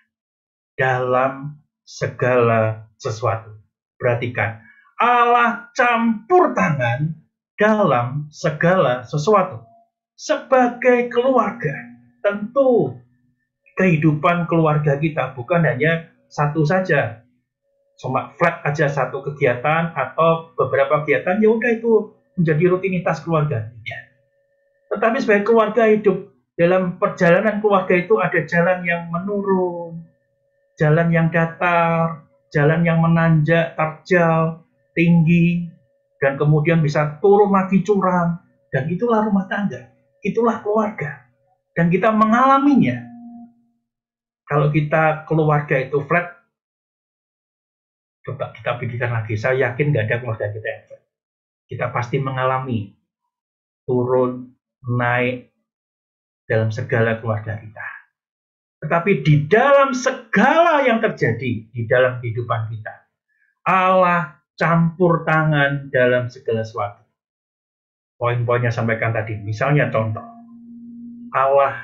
dalam segala sesuatu. Perhatikan, Allah campur tangan dalam segala sesuatu. Sebagai keluarga, tentu kehidupan keluarga kita bukan hanya satu saja. Cuma flat aja satu kegiatan atau beberapa kegiatan, ya udah itu menjadi rutinitas keluarga. Ya. Tetapi sebagai keluarga hidup, dalam perjalanan keluarga itu ada jalan yang menurun, jalan yang datar, jalan yang menanjak, terjal, tinggi, dan kemudian bisa turun lagi curam. Dan itulah rumah tangga, itulah keluarga. Dan kita mengalaminya. Kalau kita keluarga itu flat, coba kita pikirkan lagi. Saya yakin nggak ada keluarga kita yang flat. Kita pasti mengalami turun, naik, dalam segala keluarga kita. Tetapi di dalam segala yang terjadi di dalam kehidupan kita, Allah campur tangan dalam segala sesuatu. Poin-poinnya sampaikan tadi. Misalnya contoh, Allah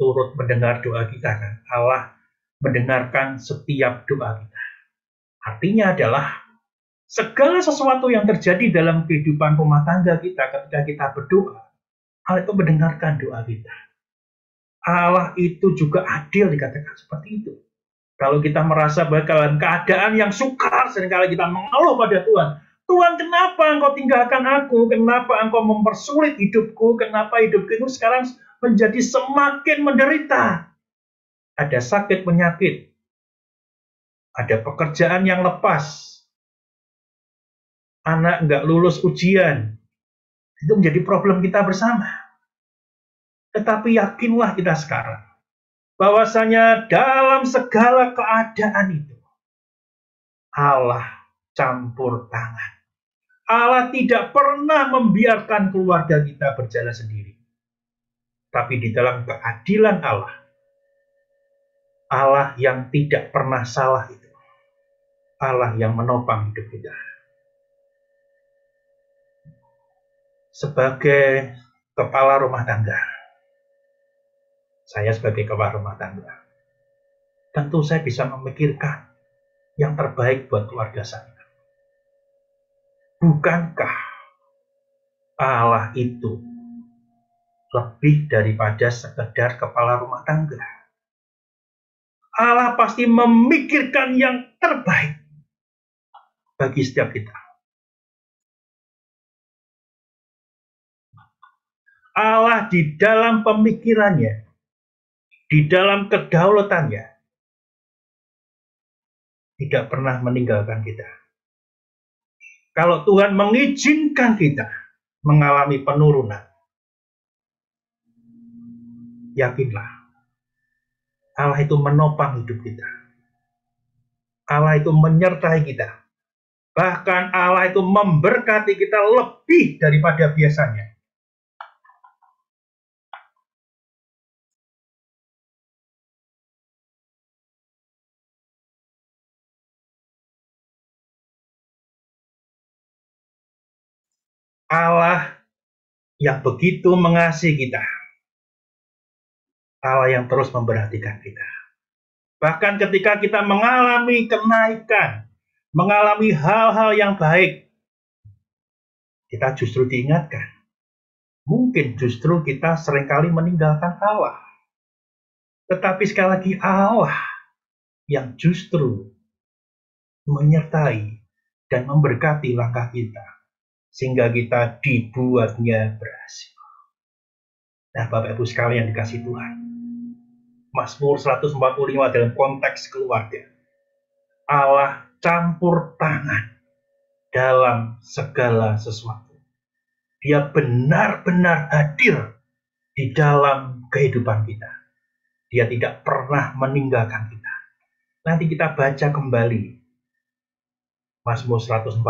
turut mendengar doa kita kan. Allah mendengarkan setiap doa kita. Artinya adalah segala sesuatu yang terjadi dalam kehidupan rumah tangga kita ketika kita berdoa, Allah itu mendengarkan doa kita. Allah itu juga adil, dikatakan seperti itu. Kalau kita merasa bahwa dalam keadaan yang sukar, seringkali kita mengeluh pada Tuhan. Tuhan, kenapa Engkau tinggalkan aku? Kenapa Engkau mempersulit hidupku? Kenapa hidupku itu sekarang menjadi semakin menderita? Ada sakit penyakit. Ada pekerjaan yang lepas. Anak nggak lulus ujian. Itu menjadi problem kita bersama. Tetapi yakinlah kita sekarang, bahwasanya dalam segala keadaan itu, Allah campur tangan. Allah tidak pernah membiarkan keluarga kita berjalan sendiri. Tapi di dalam keadilan Allah, Allah yang tidak pernah salah itu, Allah yang menopang hidup kita. Sebagai kepala rumah tangga, saya sebagai kepala rumah tangga, tentu saya bisa memikirkan yang terbaik buat keluarga saya. Bukankah Allah itu lebih daripada sekedar kepala rumah tangga? Allah pasti memikirkan yang terbaik bagi setiap kita. Allah di dalam pemikirannya, di dalam kedaulatannya, tidak pernah meninggalkan kita. Kalau Tuhan mengizinkan kita mengalami penurunan, yakinlah, Allah itu menopang hidup kita. Allah itu menyertai kita. Bahkan Allah itu memberkati kita lebih daripada biasanya. Allah yang begitu mengasihi kita. Allah yang terus memperhatikan kita. Bahkan ketika kita mengalami kenaikan, mengalami hal-hal yang baik, kita justru diingatkan. Mungkin justru kita seringkali meninggalkan Allah. Tetapi sekali lagi Allah yang justru menyertai dan memberkati langkah kita, sehingga kita dibuatnya berhasil. Nah, Bapak Ibu sekalian dikasih Tuhan, Mazmur 145 dalam konteks keluarga. Allah campur tangan dalam segala sesuatu. Dia benar-benar hadir di dalam kehidupan kita. Dia tidak pernah meninggalkan kita. Nanti kita baca kembali Mazmur 145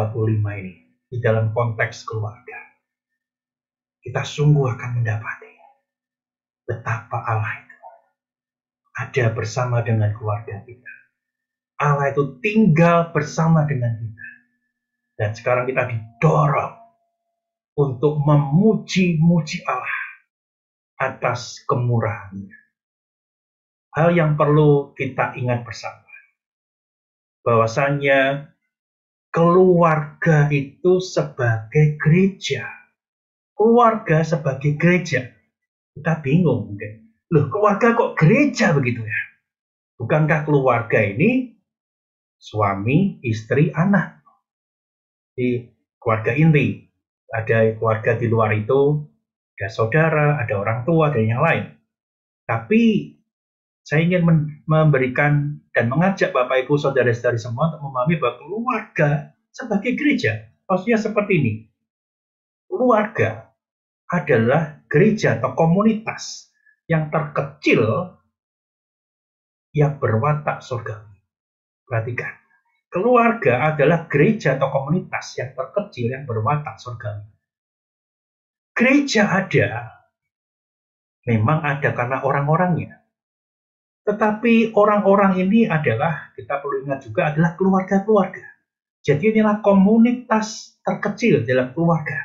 ini di dalam konteks keluarga. Kita sungguh akan mendapati betapa Allah itu ada bersama dengan keluarga kita. Allah itu tinggal bersama dengan kita. Dan sekarang kita didorong untuk memuji-muji Allah atas kemurahannya. Hal yang perlu kita ingat bersama, bahwasannya keluarga itu sebagai gereja. Keluarga sebagai gereja. Kita bingung mungkin. Loh, keluarga kok gereja begitu ya? Bukankah keluarga ini suami, istri, anak? Di keluarga inti. Ada keluarga di luar itu, ada saudara, ada orang tua, dan yang lain. Tapi saya ingin memberikan dan mengajak Bapak Ibu saudara-saudari semua untuk memahami bahwa keluarga sebagai gereja. Maksudnya seperti ini. Keluarga adalah gereja atau komunitas yang terkecil yang berwatak surgawi. Perhatikan. Keluarga adalah gereja atau komunitas yang terkecil yang berwatak surgawi. Gereja ada, memang ada karena orang-orangnya. Tetapi orang-orang ini adalah, kita perlu ingat juga, adalah keluarga-keluarga. Jadi inilah komunitas terkecil dalam keluarga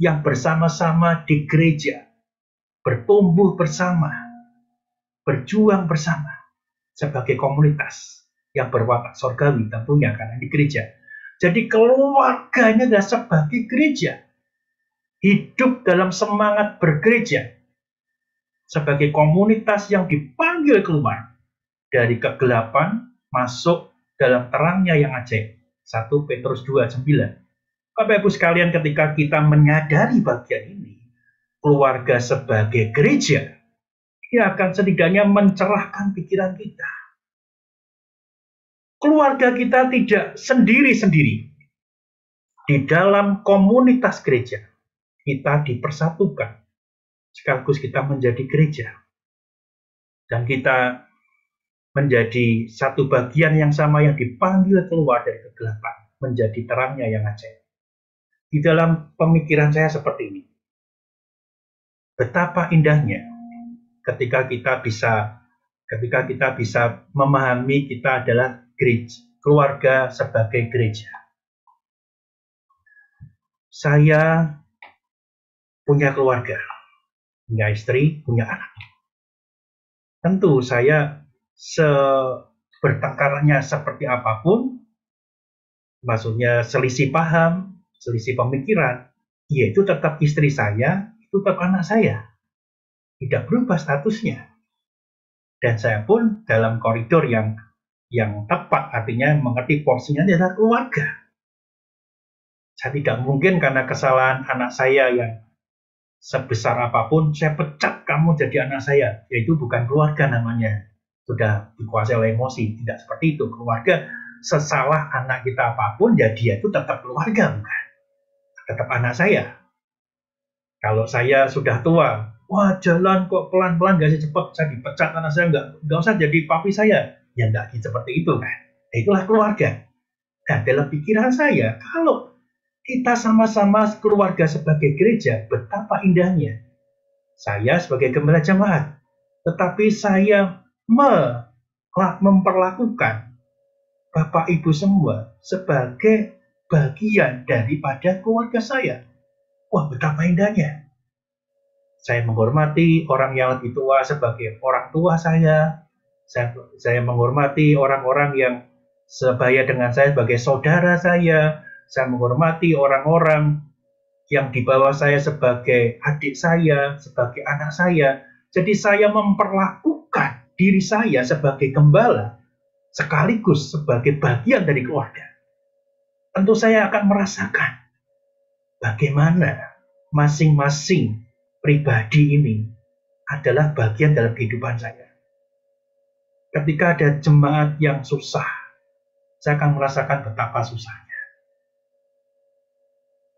yang bersama-sama di gereja, bertumbuh bersama, berjuang bersama sebagai komunitas yang berwatak surgawi tentunya karena di gereja. Jadi keluarganya adalah sebagai gereja. Hidup dalam semangat bergereja. Sebagai komunitas yang dipanggil keluar dari kegelapan masuk dalam terangnya yang ajaib. 1 Petrus 2:9. Bapak Ibu sekalian, ketika kita menyadari bagian ini, keluarga sebagai gereja, dia akan setidaknya mencerahkan pikiran kita. Keluarga kita tidak sendiri-sendiri. Di dalam komunitas gereja, kita dipersatukan. Sekaligus kita menjadi gereja. Dan kita menjadi satu bagian yang sama yang dipanggil keluar dari kegelapan. Menjadi terangnya yang ajaib. Di dalam pemikiran saya seperti ini. Betapa indahnya ketika kita bisa memahami kita adalah gereja, keluarga sebagai gereja. Saya punya keluarga, punya istri, punya anak. Tentu saya bertengkarnya seperti apapun, maksudnya selisih paham, selisih pemikiran, yaitu tetap istri saya, itu tetap anak saya. Tidak berubah statusnya. Dan saya pun dalam koridor yang tepat, artinya mengerti porsinya adalah keluarga. Saya tidak mungkin karena kesalahan anak saya yang sebesar apapun, saya pecat kamu jadi anak saya. Yaitu bukan keluarga namanya. Sudah dikuasai oleh emosi. Tidak seperti itu. Keluarga, sesalah anak kita apapun, ya dia itu tetap keluarga, bukan? Tetap anak saya. Kalau saya sudah tua, wah jalan kok pelan-pelan, gak cepat, saya dipecat anak saya, nggak usah jadi papi saya. Ya enggak seperti itu kan. Itulah keluarga. Nah, dalam pikiran saya, kalau kita sama-sama keluarga sebagai gereja, betapa indahnya. Saya sebagai gembala jemaat, tetapi saya memperlakukan Bapak Ibu semua sebagai bagian daripada keluarga saya. Wah, betapa indahnya. Saya menghormati orang yang lebih tua sebagai orang tua saya. Saya menghormati orang-orang yang sebaya dengan saya sebagai saudara saya. Saya menghormati orang-orang yang di bawah saya sebagai adik saya, sebagai anak saya. Jadi saya memperlakukan diri saya sebagai gembala sekaligus sebagai bagian dari keluarga. Tentu saya akan merasakan bagaimana masing-masing pribadi ini adalah bagian dalam kehidupan saya. Ketika ada jemaat yang susah, saya akan merasakan betapa susahnya.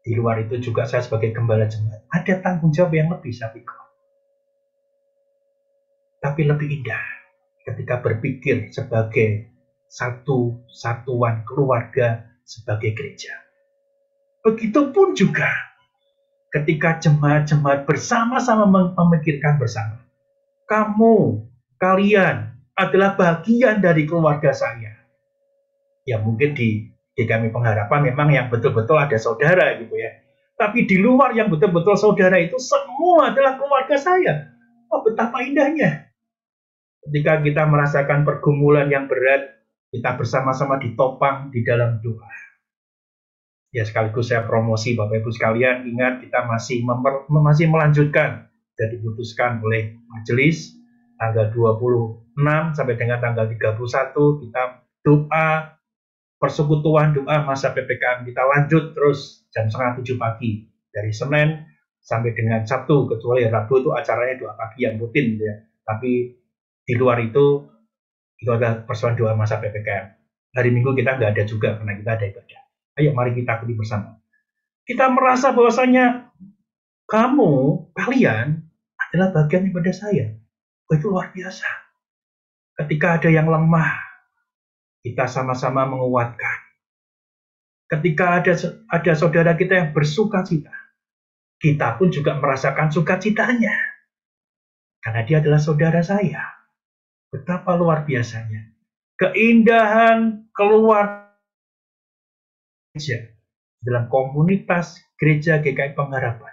Di luar itu juga saya sebagai gembala jemaat, ada tanggung jawab yang lebih, saya pikir. Tapi lebih indah ketika berpikir sebagai satu satuan keluarga sebagai gereja. Begitupun juga ketika jemaat-jemaat bersama-sama memikirkan bersama. Kalian adalah bagian dari keluarga saya. Ya mungkin di kami pengharapan memang yang betul-betul ada saudara gitu ya. Tapi di luar yang betul-betul saudara itu semua adalah keluarga saya. Oh, betapa indahnya. Ketika kita merasakan pergumulan yang berat, kita bersama-sama ditopang di dalam doa. Ya sekaligus saya promosi Bapak Ibu sekalian, ingat kita masih melanjutkan dan diputuskan oleh majelis tanggal 26 sampai dengan tanggal 31 kita doa persekutuan doa masa PPKM kita lanjut terus jam 6:30 pagi dari Senin sampai dengan Sabtu, kecuali Rabu itu acaranya doa pagi yang rutin gitu ya. Tapi di luar itu adalah persoalan doa masa PPKM. Hari Minggu kita nggak ada juga karena kita ada ibadah. Ayo mari kita ikuti bersama. Kita merasa bahwasanya kalian adalah bagian daripada saya. Itu luar biasa. Ketika ada yang lemah, kita sama-sama menguatkan. Ketika ada saudara kita yang bersuka cita, kita pun juga merasakan sukacitanya. Karena dia adalah saudara saya. Betapa luar biasanya. Keindahan keluar gereja dalam komunitas gereja GKI Pengharapan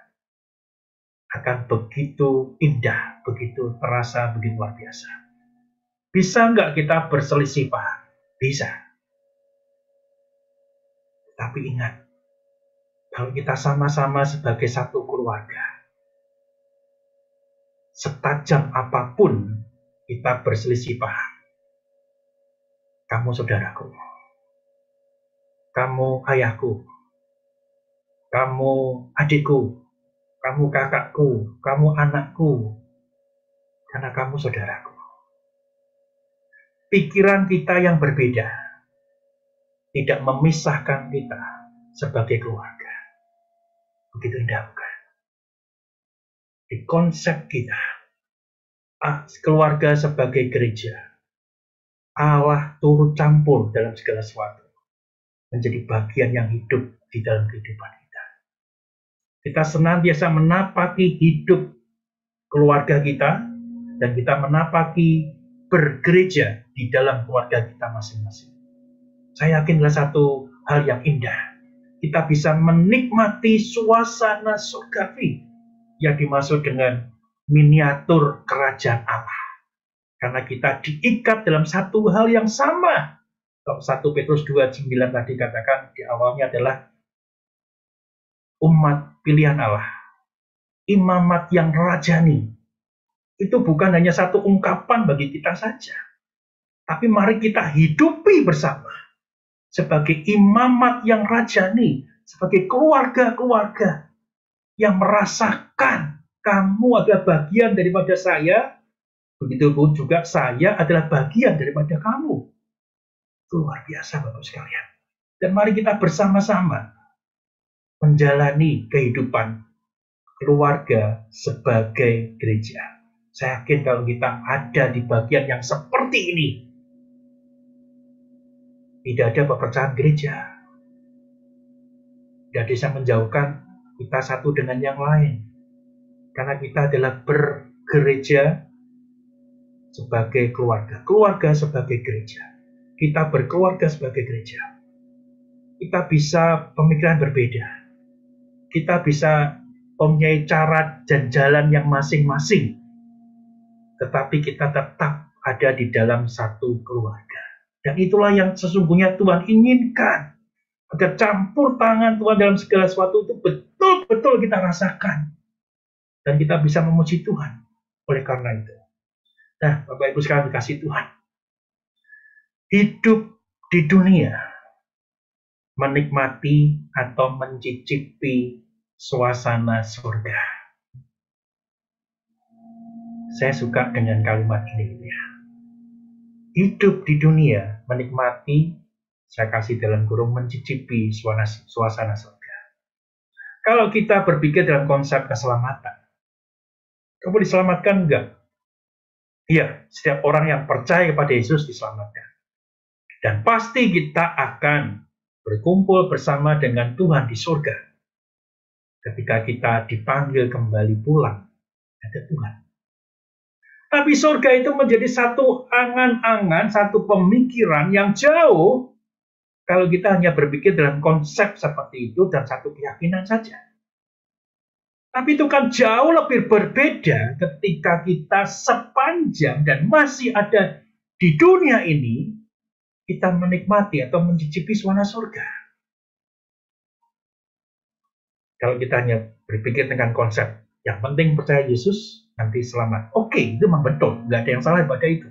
akan begitu indah, begitu terasa, begitu luar biasa. Bisa nggak kita berselisih paham? Bisa. Tapi ingat, kalau kita sama-sama sebagai satu keluarga, setajam apapun kita berselisih paham, kamu saudaraku, kamu ayahku, kamu adikku, kamu kakakku, kamu anakku, karena kamu saudaraku. Pikiran kita yang berbeda tidak memisahkan kita sebagai keluarga. Begitu indah bukan? Di konsep kita, keluarga sebagai gereja, Allah turut campur dalam segala sesuatu. Menjadi bagian yang hidup di dalam kehidupan kita. Kita senantiasa menapaki hidup keluarga kita, dan kita menapaki bergereja di dalam keluarga kita masing-masing. Saya yakin adalah satu hal yang indah. Kita bisa menikmati suasana surgawi yang dimaksud dengan miniatur kerajaan Allah. Karena kita diikat dalam satu hal yang sama. Kalau 1 Petrus 2:9 tadi katakan di awalnya adalah umat pilihan Allah. Imamat yang rajani. Itu bukan hanya satu ungkapan bagi kita saja. Tapi mari kita hidupi bersama. Sebagai imamat yang rajani. Sebagai keluarga-keluarga yang merasakan kamu adalah bagian daripada saya. Begitupun juga saya adalah bagian daripada kamu. Itu luar biasa Bapak sekalian. Dan mari kita bersama-sama menjalani kehidupan keluarga sebagai gereja. Saya yakin kalau kita ada di bagian yang seperti ini, tidak ada pepecahan gereja. Tidak bisa menjauhkan kita satu dengan yang lain. Karena kita adalah bergereja sebagai keluarga. Keluarga sebagai gereja. Kita berkeluarga sebagai gereja. Kita bisa pemikiran berbeda. Kita bisa mempunyai cara dan jalan yang masing-masing. Tetapi kita tetap ada di dalam satu keluarga. Dan itulah yang sesungguhnya Tuhan inginkan. Agar campur tangan Tuhan dalam segala sesuatu itu betul-betul kita rasakan. Dan kita bisa memuji Tuhan oleh karena itu. Nah, Bapak Ibu sekalian dikasih Tuhan. Hidup di dunia, menikmati atau mencicipi suasana surga. Saya suka dengan kalimat ini. Ya. Hidup di dunia, menikmati, saya kasih dalam kurung, mencicipi suasana surga. Kalau kita berpikir dalam konsep keselamatan, kamu diselamatkan enggak? Iya, setiap orang yang percaya kepada Yesus diselamatkan. Dan pasti kita akan berkumpul bersama dengan Tuhan di surga. Ketika kita dipanggil kembali pulang ke Tuhan. Tapi surga itu menjadi satu angan-angan, satu pemikiran yang jauh kalau kita hanya berpikir dalam konsep seperti itu dan satu keyakinan saja. Tapi itu kan jauh lebih berbeda ketika kita sepanjang dan masih ada di dunia ini, kita menikmati atau mencicipi suasana surga. Kalau kita hanya berpikir dengan konsep, yang penting percaya Yesus, nanti selamat. Oke, itu memang betul. Nggak ada yang salah pada itu.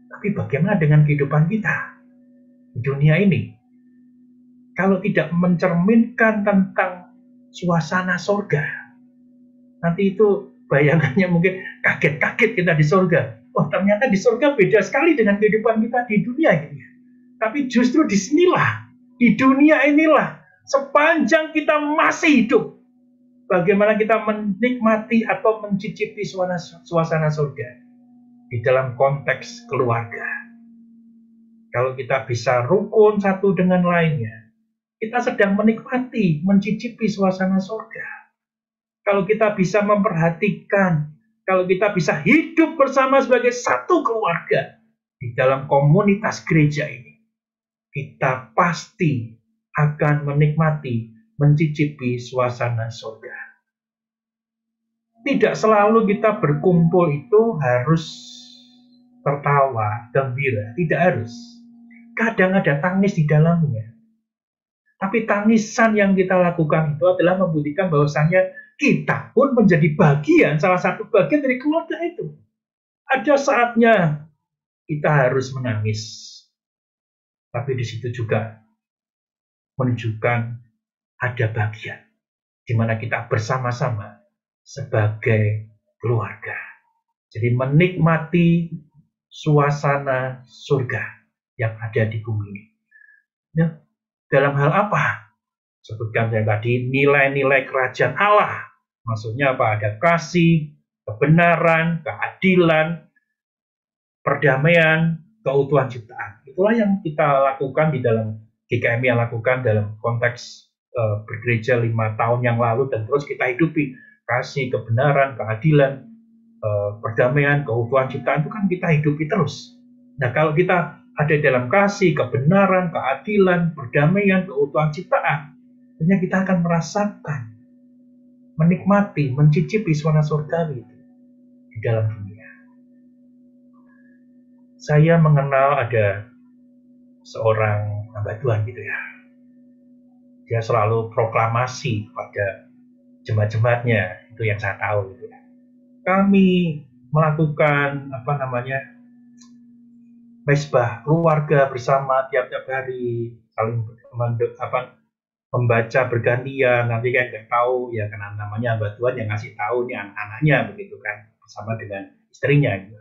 Tapi bagaimana dengan kehidupan kita di dunia ini? Kalau tidak mencerminkan tentang suasana surga, nanti itu bayangannya mungkin kaget-kaget kita di surga. Wah, ternyata di surga beda sekali dengan kehidupan kita di dunia. Gitu. Tapi justru di sinilah, di dunia inilah, sepanjang kita masih hidup, bagaimana kita menikmati atau mencicipi suasana surga di dalam konteks keluarga. Kalau kita bisa rukun satu dengan lainnya, kita sedang menikmati, mencicipi suasana surga. Kalau kita bisa memperhatikan, kalau kita bisa hidup bersama sebagai satu keluarga di dalam komunitas gereja ini, kita pasti akan menikmati, mencicipi suasana surga. Tidak selalu kita berkumpul itu harus tertawa, gembira. Tidak harus. Kadang ada tangis di dalamnya. Tapi tangisan yang kita lakukan itu adalah membuktikan bahwasannya kita pun menjadi bagian, salah satu bagian dari keluarga itu. Ada saatnya kita harus menangis. Tapi di situ juga menunjukkan ada bagian di mana kita bersama-sama sebagai keluarga. Jadi menikmati suasana surga yang ada di bumi ini. Nah, dalam hal apa? Sebutkan saya tadi, nilai-nilai kerajaan Allah. Maksudnya apa? Ada kasih, kebenaran, keadilan, perdamaian, keutuhan ciptaan. Itulah yang kita lakukan di dalam GKMI, yang lakukan dalam konteks bergereja 5 tahun yang lalu, dan terus kita hidupi. Kasih, kebenaran, keadilan, perdamaian, keutuhan ciptaan, itu kan kita hidupi terus. Nah, kalau kita ada dalam kasih, kebenaran, keadilan, perdamaian, keutuhan ciptaan, tentunya kita akan merasakan, menikmati, mencicipi suasana surgawi itu di dalam dunia. Saya mengenal ada seorang hamba Tuhan gitu ya. Dia selalu proklamasi pada jemaat-jemaatnya, itu yang saya tahu gitu ya. Kami melakukan mesbah keluarga bersama tiap-tiap hari, saling membaca bergantian. Nanti kan nggak tahu ya, karena namanya hamba Tuhan yang ngasih tahu nih anak-anaknya begitu kan, bersama dengan istrinya gitu.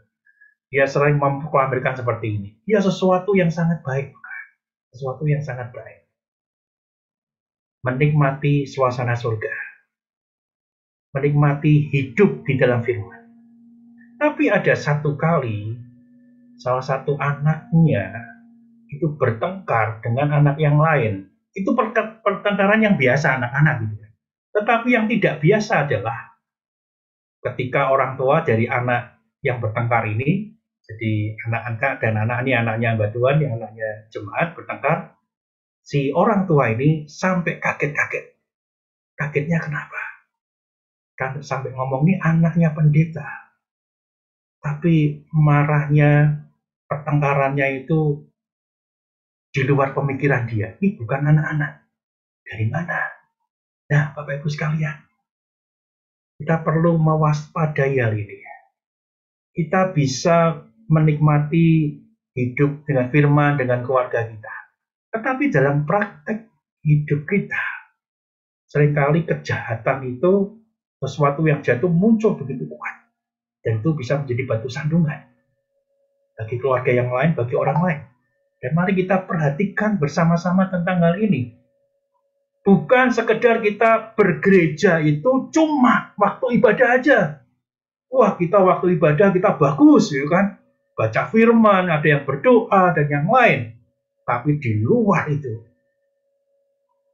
Dia sering memproklamirkan seperti ini. Ya, sesuatu yang sangat baik, bukan? Sesuatu yang sangat baik. Menikmati suasana surga. Menikmati hidup di dalam firman. Tapi ada satu kali, salah satu anaknya itu bertengkar dengan anak yang lain. Itu pertengkaran yang biasa anak-anak gitu. Tetapi yang tidak biasa adalah ketika orang tua dari anak yang bertengkar ini, jadi anak-anak dan anak ini anaknya hamba Tuhan, yang anaknya jemaat bertengkar, si orang tua ini sampai kaget-kaget. Kagetnya kenapa? Kan sampai ngomong ini anaknya pendeta. Tapi marahnya, pertengkarannya itu di luar pemikiran dia. Ini bukan anak-anak. Dari mana? Nah, Bapak Ibu sekalian, kita perlu mewaspadai hal ini. Kita bisa menikmati hidup dengan firman, dengan keluarga kita. Tetapi dalam praktek hidup kita, seringkali kejahatan itu sesuatu yang jatuh muncul begitu kuat. Dan itu bisa menjadi batu sandungan bagi keluarga yang lain, bagi orang lain. Dan mari kita perhatikan bersama-sama tentang hal ini. Bukan sekedar kita bergereja itu cuma waktu ibadah aja. Wah, kita waktu ibadah kita bagus, ya kan? Baca firman, ada yang berdoa, dan yang lain. Tapi di luar itu,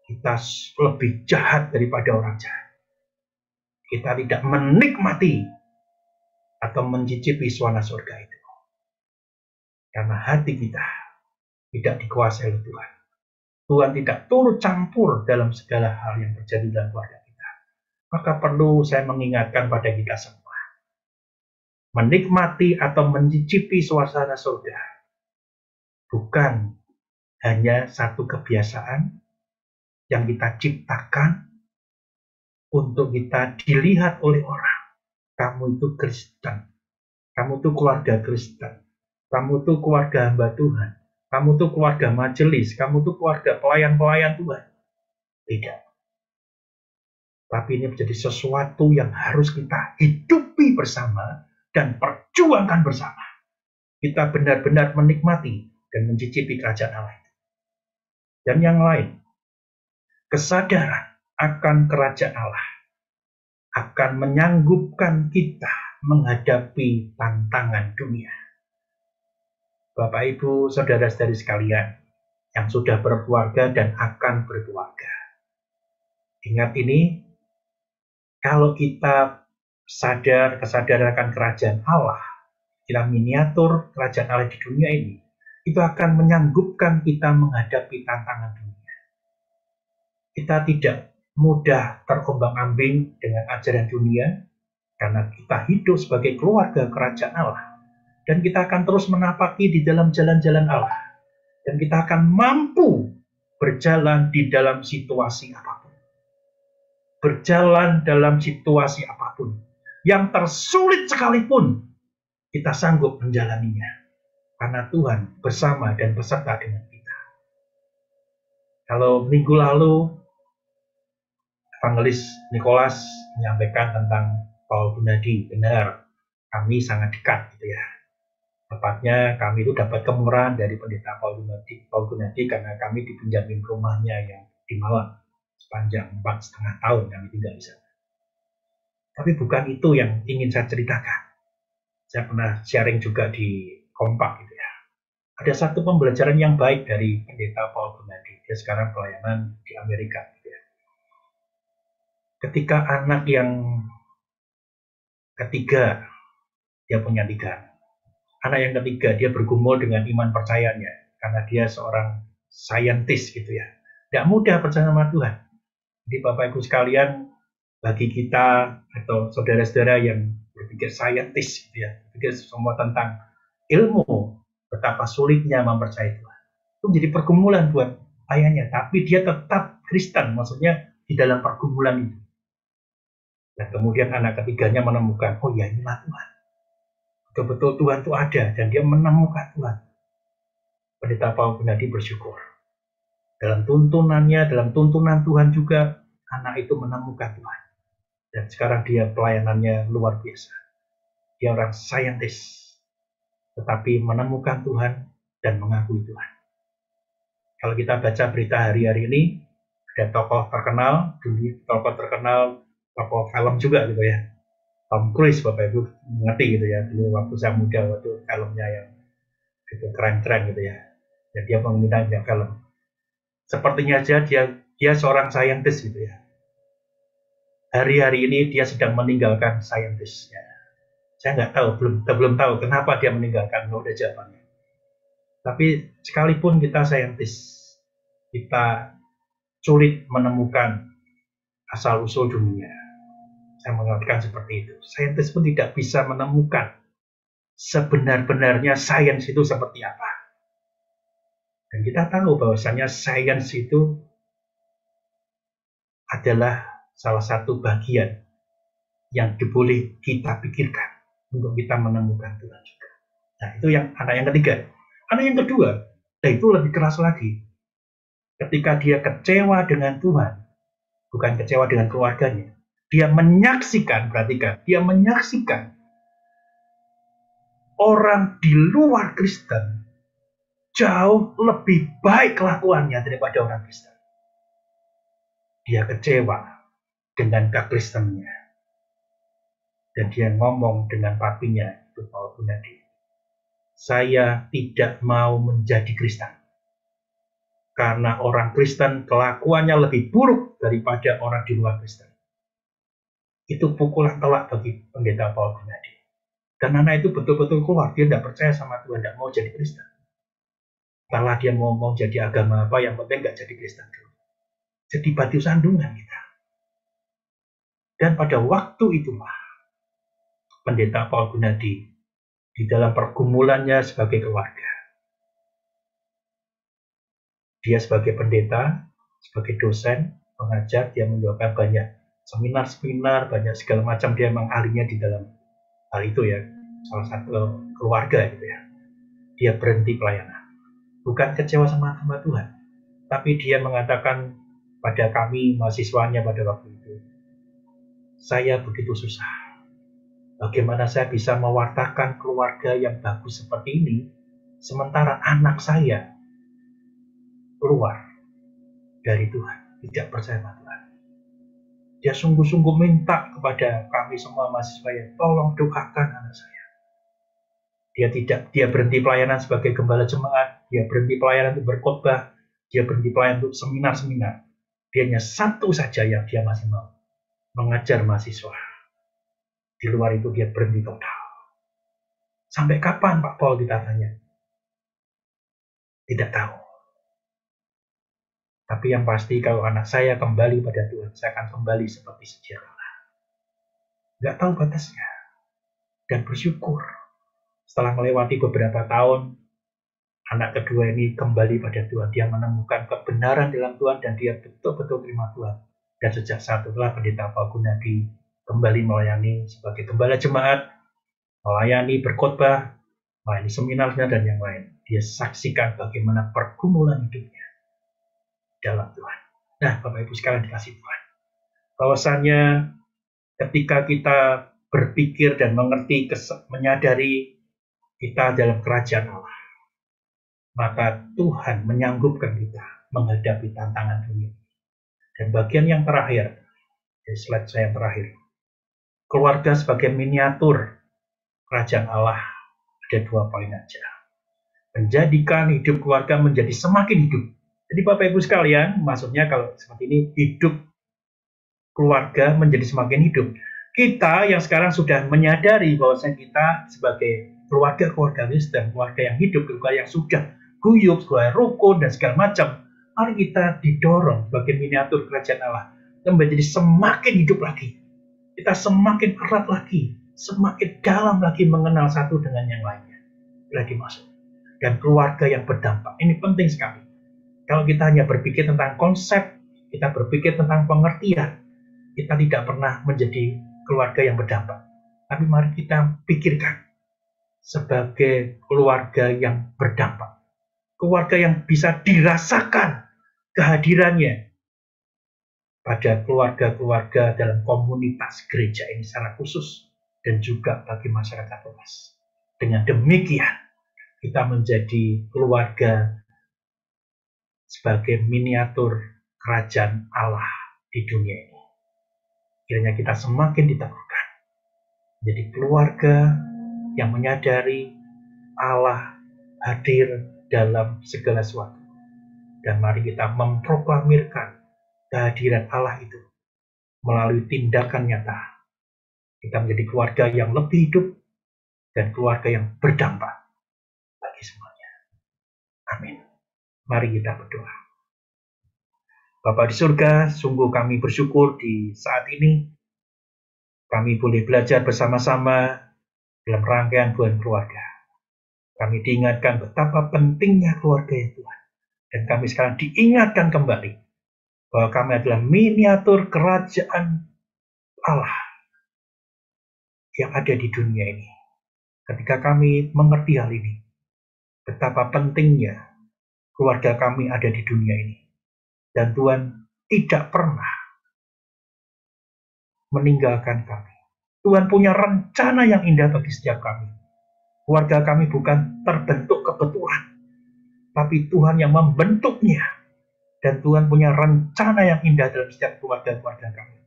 kita lebih jahat daripada orang jahat. Kita tidak menikmati atau mencicipi suasana surga itu. Karena hati kita tidak dikuasai oleh Tuhan. Tuhan tidak turut campur dalam segala hal yang terjadi dalam keluarga kita. Maka perlu saya mengingatkan pada kita semua. Menikmati atau mencicipi suasana surga bukan hanya satu kebiasaan yang kita ciptakan untuk kita dilihat oleh orang. Kamu itu Kristen, kamu itu keluarga Kristen, kamu itu keluarga hamba Tuhan, kamu itu keluarga majelis, kamu itu keluarga pelayan-pelayan Tuhan. Tidak. Tapi ini menjadi sesuatu yang harus kita hidupi bersama dan perjuangkan bersama. Kita benar-benar menikmati dan mencicipi kerajaan Allah itu. Dan yang lain, kesadaran akan kerajaan Allah akan menyanggupkan kita menghadapi tantangan dunia. Bapak, Ibu, saudara-saudari sekalian yang sudah berkeluarga dan akan berkeluarga. Ingat ini, kalau kita kesadaran akan kerajaan Allah, dalam miniatur kerajaan Allah di dunia ini, itu akan menyanggupkan kita menghadapi tantangan dunia. Kita tidak mudah terombang-ambing dengan ajaran dunia, karena kita hidup sebagai keluarga kerajaan Allah. Dan kita akan terus menapaki di dalam jalan-jalan Allah. Dan kita akan mampu berjalan di dalam situasi apapun. Berjalan dalam situasi apapun. Yang tersulit sekalipun, kita sanggup menjalaninya. Karena Tuhan bersama dan beserta dengan kita. Kalau minggu lalu, Evangelis Nikolas menyampaikan tentang Paul Gunadi, benar, kami sangat dekat gitu ya. Tepatnya kami itu dapat kemurahan dari pendeta Paul Gunadi karena kami dipinjamin rumahnya yang di Malang sepanjang 4,5 tahun kami tinggal di sana. Tapi bukan itu yang ingin saya ceritakan. Saya pernah sharing juga di Kompak gitu ya. Ada satu pembelajaran yang baik dari pendeta Paul Gunadi. Dia sekarang pelayanan di Amerika gitu ya. Ketika anak yang ketiga, dia punya 3. Anak yang ketiga, dia bergumul dengan iman percayanya. Karena dia seorang saintis gitu ya. Tidak mudah percaya sama Tuhan. Jadi Bapak Ibu sekalian, bagi kita atau saudara-saudara yang berpikir saintis gitu ya, berpikir semua tentang ilmu, betapa sulitnya mempercayai Tuhan. Itu menjadi pergumulan buat ayahnya. Tapi dia tetap Kristen, maksudnya di dalam pergumulan itu. Dan kemudian anak ketiganya menemukan, oh ya inilah Tuhan. Betul-betul Tuhan itu ada, dan dia menemukan Tuhan. Pendeta Paul Gunadi bersyukur. Dalam tuntunannya, dalam tuntunan Tuhan juga, anak itu menemukan Tuhan. Dan sekarang dia pelayanannya luar biasa. Dia orang saintis, tetapi menemukan Tuhan dan mengakui Tuhan. Kalau kita baca berita hari-hari ini, ada tokoh terkenal, tokoh film juga gitu ya. Tom Cruise, Bapak Ibu mengerti gitu ya, dulu waktu saya muda, waktu filmnya yang gitu, keren-keren gitu ya. Dan dia meminta film. Sepertinya aja dia seorang saintis gitu ya. Hari-hari ini dia sedang meninggalkan saintisnya. Saya nggak tahu, belum tahu kenapa dia meninggalkan, nggak ada jawabannya. Tapi sekalipun kita saintis, kita sulit menemukan asal-usul dunia. Saya mengatakan seperti itu. Saintis pun tidak bisa menemukan sebenar-benarnya sains itu seperti apa. Dan kita tahu bahwasanya sains itu adalah salah satu bagian yang boleh kita pikirkan untuk kita menemukan Tuhan juga. Nah, itu yang anak yang ketiga. Anak yang kedua, nah itu lebih keras lagi. Ketika dia kecewa dengan Tuhan, bukan kecewa dengan keluarganya, dia menyaksikan, perhatikan, dia menyaksikan orang di luar Kristen jauh lebih baik kelakuannya daripada orang Kristen. Dia kecewa dengan kekristennya. Dan dia ngomong dengan papinya, itu Paul Gunadi, saya tidak mau menjadi Kristen. Karena orang Kristen kelakuannya lebih buruk daripada orang di luar Kristen. Itu pukulan telak bagi pendeta Paul Gunadi. Dan anak itu betul-betul keluar, dia tidak percaya sama Tuhan, tidak mau jadi Kristen. Entahlah dia mau jadi agama apa, yang penting nggak jadi Kristen dulu. Jadi batu sandungan kita. Dan pada waktu itulah, pendeta Paul Gunadi di dalam pergumulannya sebagai keluarga. Dia sebagai pendeta, sebagai dosen, pengajar, dia menjualkan banyak seminar-seminar, banyak segala macam, dia memang ahlinya di dalam hal itu ya, salah satu keluarga gitu ya. Dia berhenti pelayanan. Bukan kecewa sama Tuhan, tapi dia mengatakan pada kami mahasiswanya pada waktu itu, saya begitu susah. Bagaimana saya bisa mewartakan keluarga yang bagus seperti ini, sementara anak saya keluar dari Tuhan, tidak percaya sama Tuhan. Dia sungguh-sungguh minta kepada kami semua mahasiswa, tolong doakan anak saya. Dia berhenti pelayanan sebagai gembala jemaat, dia berhenti pelayanan untuk berkhotbah, dia berhenti pelayanan untuk seminar-seminar. Dia hanya satu saja yang dia masih mau, mengajar mahasiswa. Di luar itu dia berhenti total. Sampai kapan Pak Paul, kita tanya? Tidak tahu. Tapi yang pasti kalau anak saya kembali pada Tuhan, saya akan kembali seperti sedia kala. Nggak tahu batasnya. Dan bersyukur. Setelah melewati beberapa tahun, anak kedua ini kembali pada Tuhan. Dia menemukan kebenaran dalam Tuhan dan dia betul-betul terima Tuhan. Dan sejak saat itulah pendeta Paul Gunadi kembali melayani sebagai gembala jemaat, melayani berkhotbah, melayani seminar dan yang lain. Dia saksikan bagaimana pergumulan hidupnya dalam Tuhan. Nah, Bapak Ibu sekalian dikasih Tuhan, bahwasanya ketika kita berpikir dan mengerti, menyadari kita dalam kerajaan Allah, maka Tuhan menyanggupkan kita menghadapi tantangan dunia. Dan bagian yang terakhir, di slide saya yang terakhir, keluarga sebagai miniatur kerajaan Allah, ada 2 poin aja. Menjadikan hidup keluarga menjadi semakin hidup. Jadi Bapak Ibu sekalian, maksudnya kalau seperti ini, hidup keluarga menjadi semakin hidup. Kita yang sekarang sudah menyadari bahwasanya kita sebagai keluarga Kristen, keluarga yang hidup, keluarga yang sudah guyup, keluarga rukun dan segala macam, mari kita didorong sebagai miniatur kerajaan Allah menjadi semakin hidup lagi. Kita semakin erat lagi, semakin dalam lagi mengenal satu dengan yang lainnya. Bila dimaksud. Dan keluarga yang berdampak. Ini penting sekali. Kalau kita hanya berpikir tentang konsep, kita berpikir tentang pengertian, kita tidak pernah menjadi keluarga yang berdampak. Tapi mari kita pikirkan sebagai keluarga yang berdampak. Keluarga yang bisa dirasakan kehadirannya pada keluarga-keluarga dalam komunitas gereja ini secara khusus dan juga bagi masyarakat luas. Dengan demikian, kita menjadi keluarga sebagai miniatur kerajaan Allah di dunia ini. Kiranya kita semakin diteguhkan menjadi keluarga yang menyadari Allah hadir dalam segala sesuatu. Dan mari kita memproklamirkan kehadiran Allah itu melalui tindakan nyata. Kita menjadi keluarga yang lebih hidup dan keluarga yang berdampak bagi semuanya. Amin. Mari kita berdoa. Bapa di surga, sungguh kami bersyukur di saat ini Kami boleh belajar bersama-sama dalam rangkaian bulan keluarga. Kami diingatkan betapa pentingnya keluarga ya Tuhan. Dan kami sekarang diingatkan kembali bahwa kami adalah miniatur kerajaan Allah yang ada di dunia ini. Ketika kami mengerti hal ini, betapa pentingnya keluarga kami ada di dunia ini. Dan Tuhan tidak pernah meninggalkan kami. Tuhan punya rencana yang indah bagi setiap kami. Keluarga kami bukan terbentuk kebetulan, tapi Tuhan yang membentuknya. Dan Tuhan punya rencana yang indah dalam setiap keluarga-keluarga kami.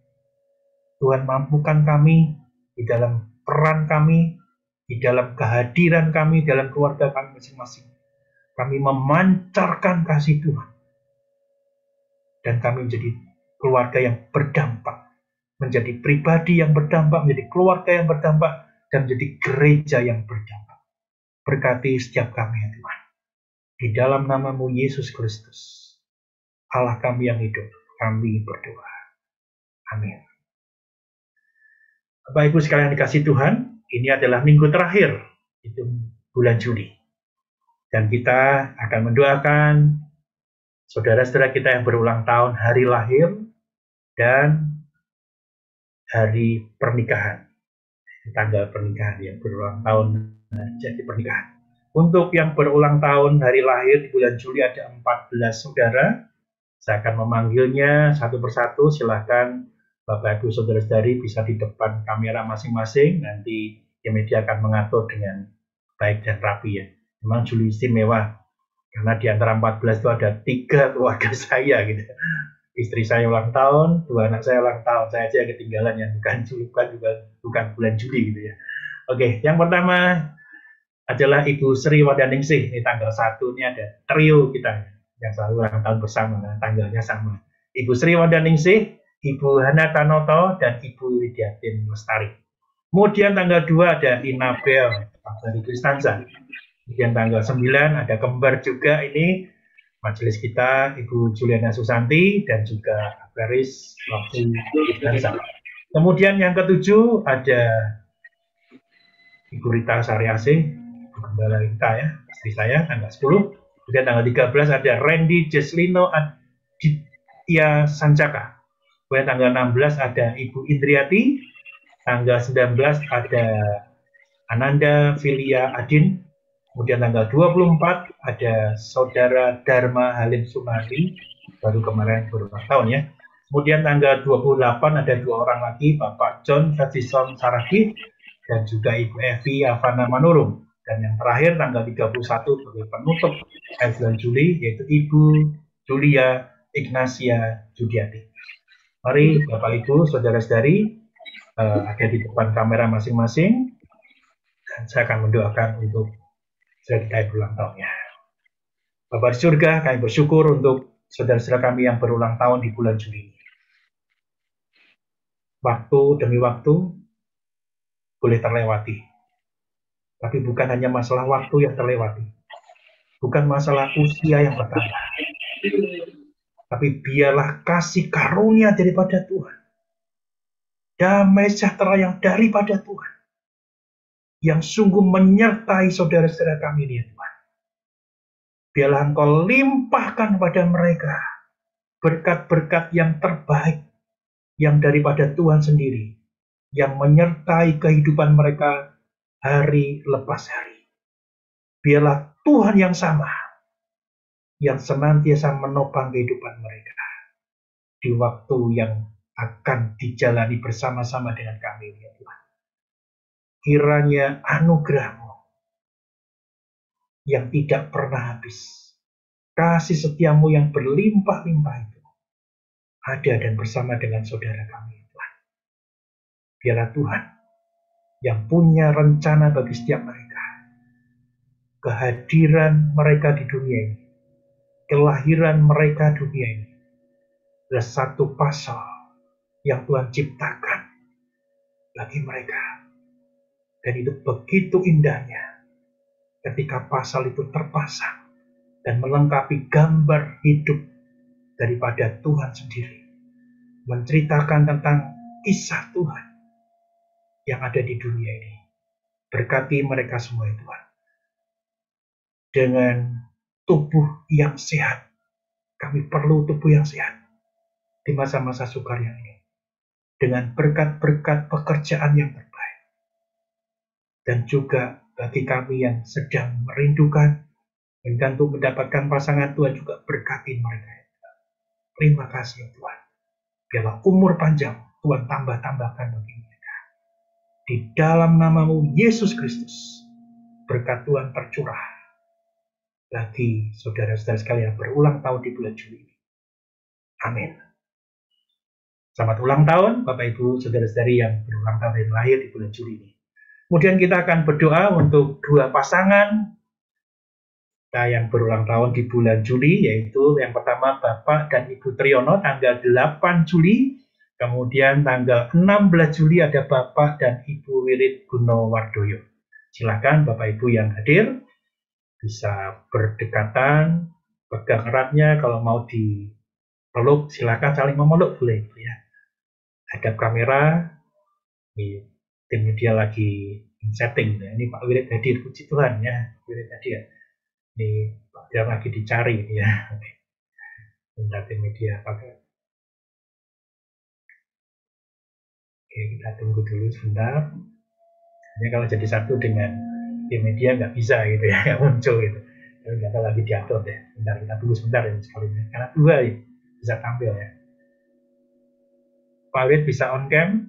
Tuhan mampukan kami di dalam peran kami, di dalam kehadiran kami, dalam keluarga kami masing-masing. Kami memancarkan kasih Tuhan. Dan kami menjadi keluarga yang berdampak. Menjadi pribadi yang berdampak, menjadi keluarga yang berdampak, dan menjadi gereja yang berdampak. Berkati setiap kami ya Tuhan. Di dalam nama-Mu Yesus Kristus, Allah kami yang hidup, kami berdoa. Amin. Bapak Ibu sekalian dikasih Tuhan, ini adalah minggu terakhir, itu bulan Juli. Dan kita akan mendoakan saudara-saudara kita yang berulang tahun hari lahir dan hari pernikahan. Tanggal pernikahan yang berulang tahun jadi pernikahan. Untuk yang berulang tahun hari lahir di bulan Juli ada 14 saudara. Saya akan memanggilnya satu persatu. Silakan Bapak Ibu saudara-saudari bisa di depan kamera masing-masing. Nanti media akan mengatur dengan baik dan rapi ya. Memang Juli istimewa karena di antara 14 itu ada 3 keluarga saya gitu. Istri saya ulang tahun, 2 anak saya ulang tahun, saya aja yang ketinggalan yang bukan bulan Juli gitu ya. Oke, yang pertama adalah Ibu Sri Wadaningsih. Ini tanggal 1 ini ada trio kita yang selalu ulang tahun bersama, tanggalnya sama. Ibu Sri Wadaningsih, Ibu Hana Tanoto, dan Ibu Widiatin Lestari. Kemudian tanggal 2 ada Inabel dari Kristanza. Kemudian tanggal 9 ada kembar juga ini. Majelis kita Ibu Juliana Susanti dan juga Baris Waktu Dansa. Kemudian yang ke-7 ada Ibu Rita Sariasih, Ibu Gembala Rita ya, istri saya tanggal 10. Kemudian tanggal 13 ada Randy Jeslino Aditya Sancaka. Kemudian tanggal 16 ada Ibu Indriati. Tanggal 19 ada Ananda Filia Adin. Kemudian tanggal 24 ada Saudara Dharma Halim Sumali, baru kemarin berulang tahun ya. Kemudian tanggal 28 ada 2 orang lagi, Bapak John Fetison Saragi dan juga Ibu Evi Avana Manurung. Dan yang terakhir tanggal 31 sebagai penutup bulan Juli yaitu Ibu Julia Ignacia Judiati. Mari Bapak Ibu saudara-saudari ada di depan kamera masing-masing dan saya akan mendoakan untuk kita berulang tahunnya. Bapa di surga, kami bersyukur untuk saudara-saudara kami yang berulang tahun di bulan Juli ini. Waktu demi waktu boleh terlewati. Tapi bukan hanya masalah waktu yang terlewati. Bukan masalah usia yang bertambah. Tapi biarlah kasih karunia daripada Tuhan. Damai sejahtera yang daripada Tuhan. Yang sungguh menyertai saudara-saudara kami ini, Tuhan. Biarlah Engkau limpahkan pada mereka berkat-berkat yang terbaik yang daripada Tuhan sendiri, yang menyertai kehidupan mereka hari lepas hari. Biarlah Tuhan yang sama, yang senantiasa menopang kehidupan mereka di waktu yang akan dijalani bersama-sama dengan kami, ya Tuhan. Kiranya anugerah-Mu yang tidak pernah habis, kasih setia-Mu yang berlimpah-limpah itu ada dan bersama dengan saudara kami, Tuhan. Biarlah Tuhan yang punya rencana bagi setiap mereka, kehadiran mereka di dunia ini, kelahiran mereka di dunia ini adalah satu pasal yang Tuhan ciptakan bagi mereka. Dan itu begitu indahnya ketika pasal itu terpasang dan melengkapi gambar hidup daripada Tuhan sendiri. Menceritakan tentang kisah Tuhan yang ada di dunia ini. Berkati mereka semua ya Tuhan. Dengan tubuh yang sehat. Kami perlu tubuh yang sehat di masa-masa sukar yang ini. Dengan berkat-berkat pekerjaan yang terbaik. Dan juga bagi kami yang sedang merindukan dan untuk mendapatkan pasangan, Tuhan juga berkati mereka. Terima kasih Tuhan. Biarlah umur panjang Tuhan tambah-tambahkan bagi mereka. Di dalam nama-Mu Yesus Kristus, berkat Tuhan tercurah bagi saudara-saudara sekalian berulang tahun di bulan Juli ini. Amin. Selamat ulang tahun Bapak Ibu saudara-saudari yang berulang tahun dan lahir di bulan Juli ini. Kemudian kita akan berdoa untuk dua pasangan yang berulang tahun di bulan Juli, yaitu yang pertama Bapak dan Ibu Triyono tanggal 8 Juli, kemudian tanggal 16 Juli ada Bapak dan Ibu Wirit Gunawardoyo. Silakan Bapak Ibu yang hadir bisa berdekatan, pegang eratnya, kalau mau dipeluk silakan saling memeluk boleh ya. Hadap kamera, tim media lagi setting ya. Ini Pak Wirit hadir, puji Tuhan ya, Wirit hadir. Ini Pak Wirit lagi dicari ya. Bentar tim media pakai. Oke, kita tunggu dulu sebentar. Ini kalau jadi satu dengan tim media nggak bisa gitu ya, nggak muncul gitu. Nggak tahu lagi diatur ya. Bentar kita tunggu sebentar ya sekali. Karena dua ya, bisa tampil ya. Pak Wirit bisa on cam.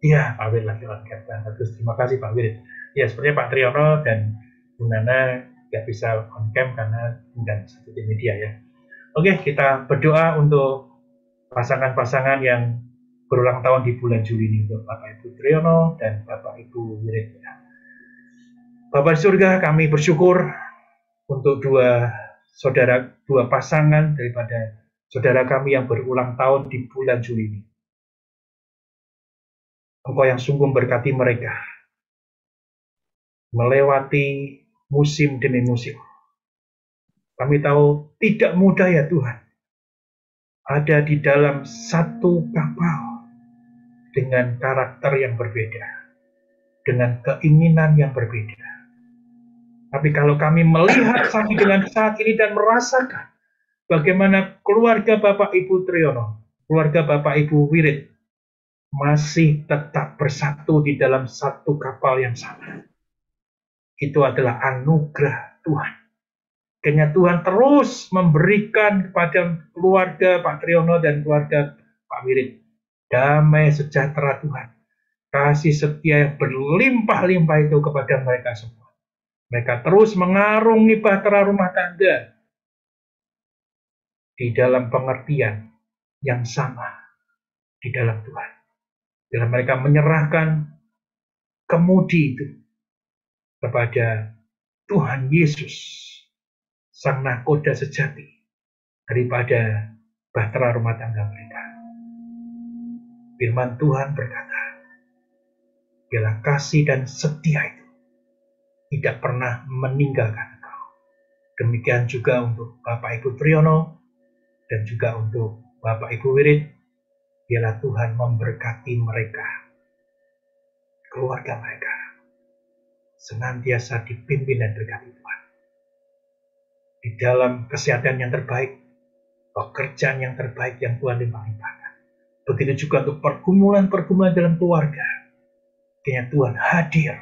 Iya, Pak Wirit lagi on cam. Bagus, terima kasih Pak Wirit. Ya, sepertinya Pak Triyono dan Bu Nana nggak bisa on cam karena bukan satu tim media ya. Oke, kita berdoa untuk pasangan-pasangan yang berulang tahun di bulan Juli ini, untuk Bapak Ibu Triyono dan Bapak Ibu Wirit. Bapak di surga, kami bersyukur untuk dua pasangan daripada saudara kami yang berulang tahun di bulan Juli ini. Engkau yang sungguh berkati mereka melewati musim demi musim. Kami tahu tidak mudah ya Tuhan. Ada di dalam satu kapal dengan karakter yang berbeda, dengan keinginan yang berbeda. Tapi kalau kami melihat sampai dengan saat ini dan merasakan bagaimana keluarga Bapak Ibu Triyono, keluarga Bapak Ibu Wirit masih tetap bersatu di dalam satu kapal yang sama. Itu adalah anugerah Tuhan. Kayaknya Tuhan terus memberikan kepada keluarga Pak Triyono dan keluarga Pak Wirit damai sejahtera Tuhan. Kasih setia yang berlimpah-limpah itu kepada mereka semua. Mereka terus mengarungi bahtera rumah tangga di dalam pengertian yang sama di dalam Tuhan. Dalam mereka menyerahkan kemudi itu kepada Tuhan Yesus, Sang Nakoda sejati daripada bahtera rumah tangga mereka. Firman Tuhan berkata, biarlah kasih dan setia itu tidak pernah meninggalkan engkau. Demikian juga untuk Bapak Ibu Triyono dan juga untuk Bapak Ibu Wirit. Biarlah Tuhan memberkati mereka, keluarga mereka, senantiasa dipimpin dan berkati Tuhan. Di dalam kesehatan yang terbaik, pekerjaan yang terbaik yang Tuhan limpah-limpahkan. Begitu juga untuk pergumulan-pergumulan dalam keluarga. Kayaknya Tuhan hadir.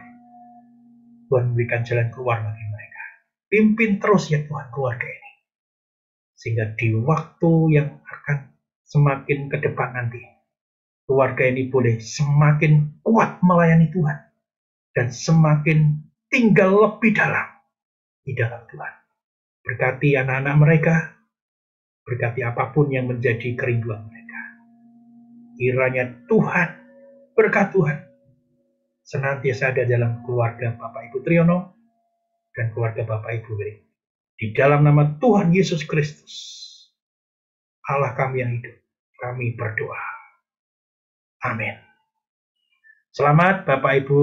Tuhan memberikan jalan keluar bagi mereka. Pimpin terus ya Tuhan keluarga ini. Sehingga di waktu yang akan semakin ke depan nanti, keluarga ini boleh semakin kuat melayani Tuhan. Dan semakin tinggal lebih dalam di dalam Tuhan. Berkati anak-anak mereka, berkati apapun yang menjadi kerinduan mereka. Kiranya Tuhan, berkat Tuhan, senantiasa ada dalam keluarga Bapak Ibu Triyono dan keluarga Bapak Ibu Wirit. Di dalam nama Tuhan Yesus Kristus, Allah kami yang hidup, kami berdoa. Amin. Selamat Bapak Ibu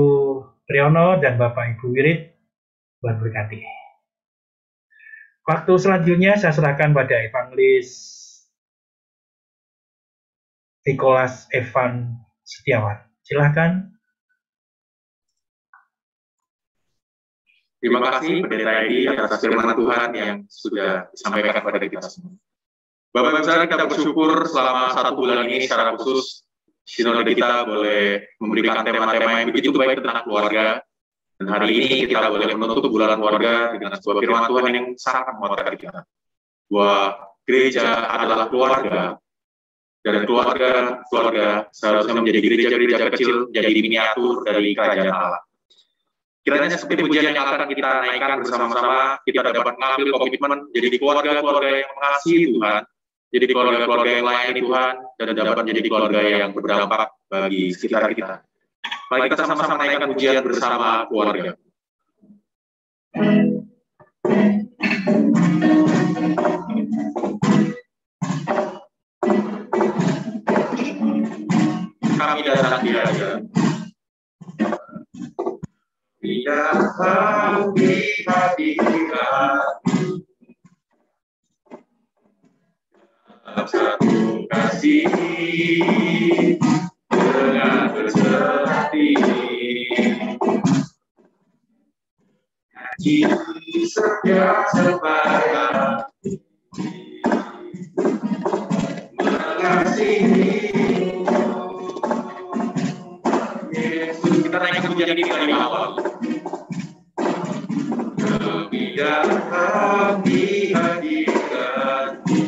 Triyono dan Bapak Ibu Wirit, Tuhan berkati. Waktu selanjutnya saya serahkan pada Evangelis Nikolas Evan Setiawan. Silahkan. Terima kasih Pendeta Edi atas firman Tuhan yang sudah disampaikan kepada kita semua. Bapak Ibu Saudara, kita bersyukur selama 1 bulan ini secara khusus sinode kita boleh memberikan tema-tema yang begitu baik tentang keluarga. Dan hari ini kita boleh menutup bulan keluarga dengan sebuah firman Tuhan yang sangat menguatkan kita. Bahwa gereja adalah keluarga, dan keluarga seharusnya menjadi gereja-gereja kecil, menjadi miniatur dari kerajaan Allah. Kiranya seperti pujian yang akan kita naikkan bersama-sama, kita dapat mengambil komitmen jadi keluarga-keluarga yang mengasihi Tuhan, jadi keluarga-keluarga yang melayani Tuhan, dan dapat menjadi keluarga yang berdampak bagi sekitar kita. Mari kita sama-sama naikkan pujian bersama keluarga. Kami datang di hadirat. Datang di hadirat dalam satu kasih dengan berserah hati, nyanyi setiap sebaya mengasihi Yesus. Kita naikkan pujian ini dari awal. Kami datang di hadirat-Mu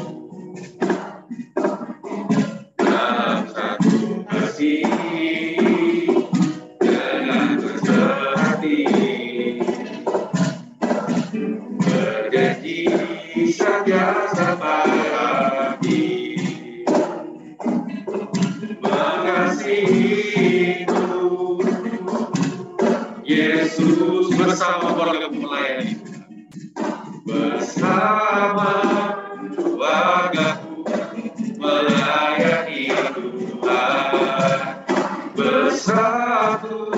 dalam satu kasih dengan berserah hati, berjanji saja sampai hati mengasihi-Mu. Yesus bersama keluarga melayani, bersama keluargaku melayani Tuhan, bersatu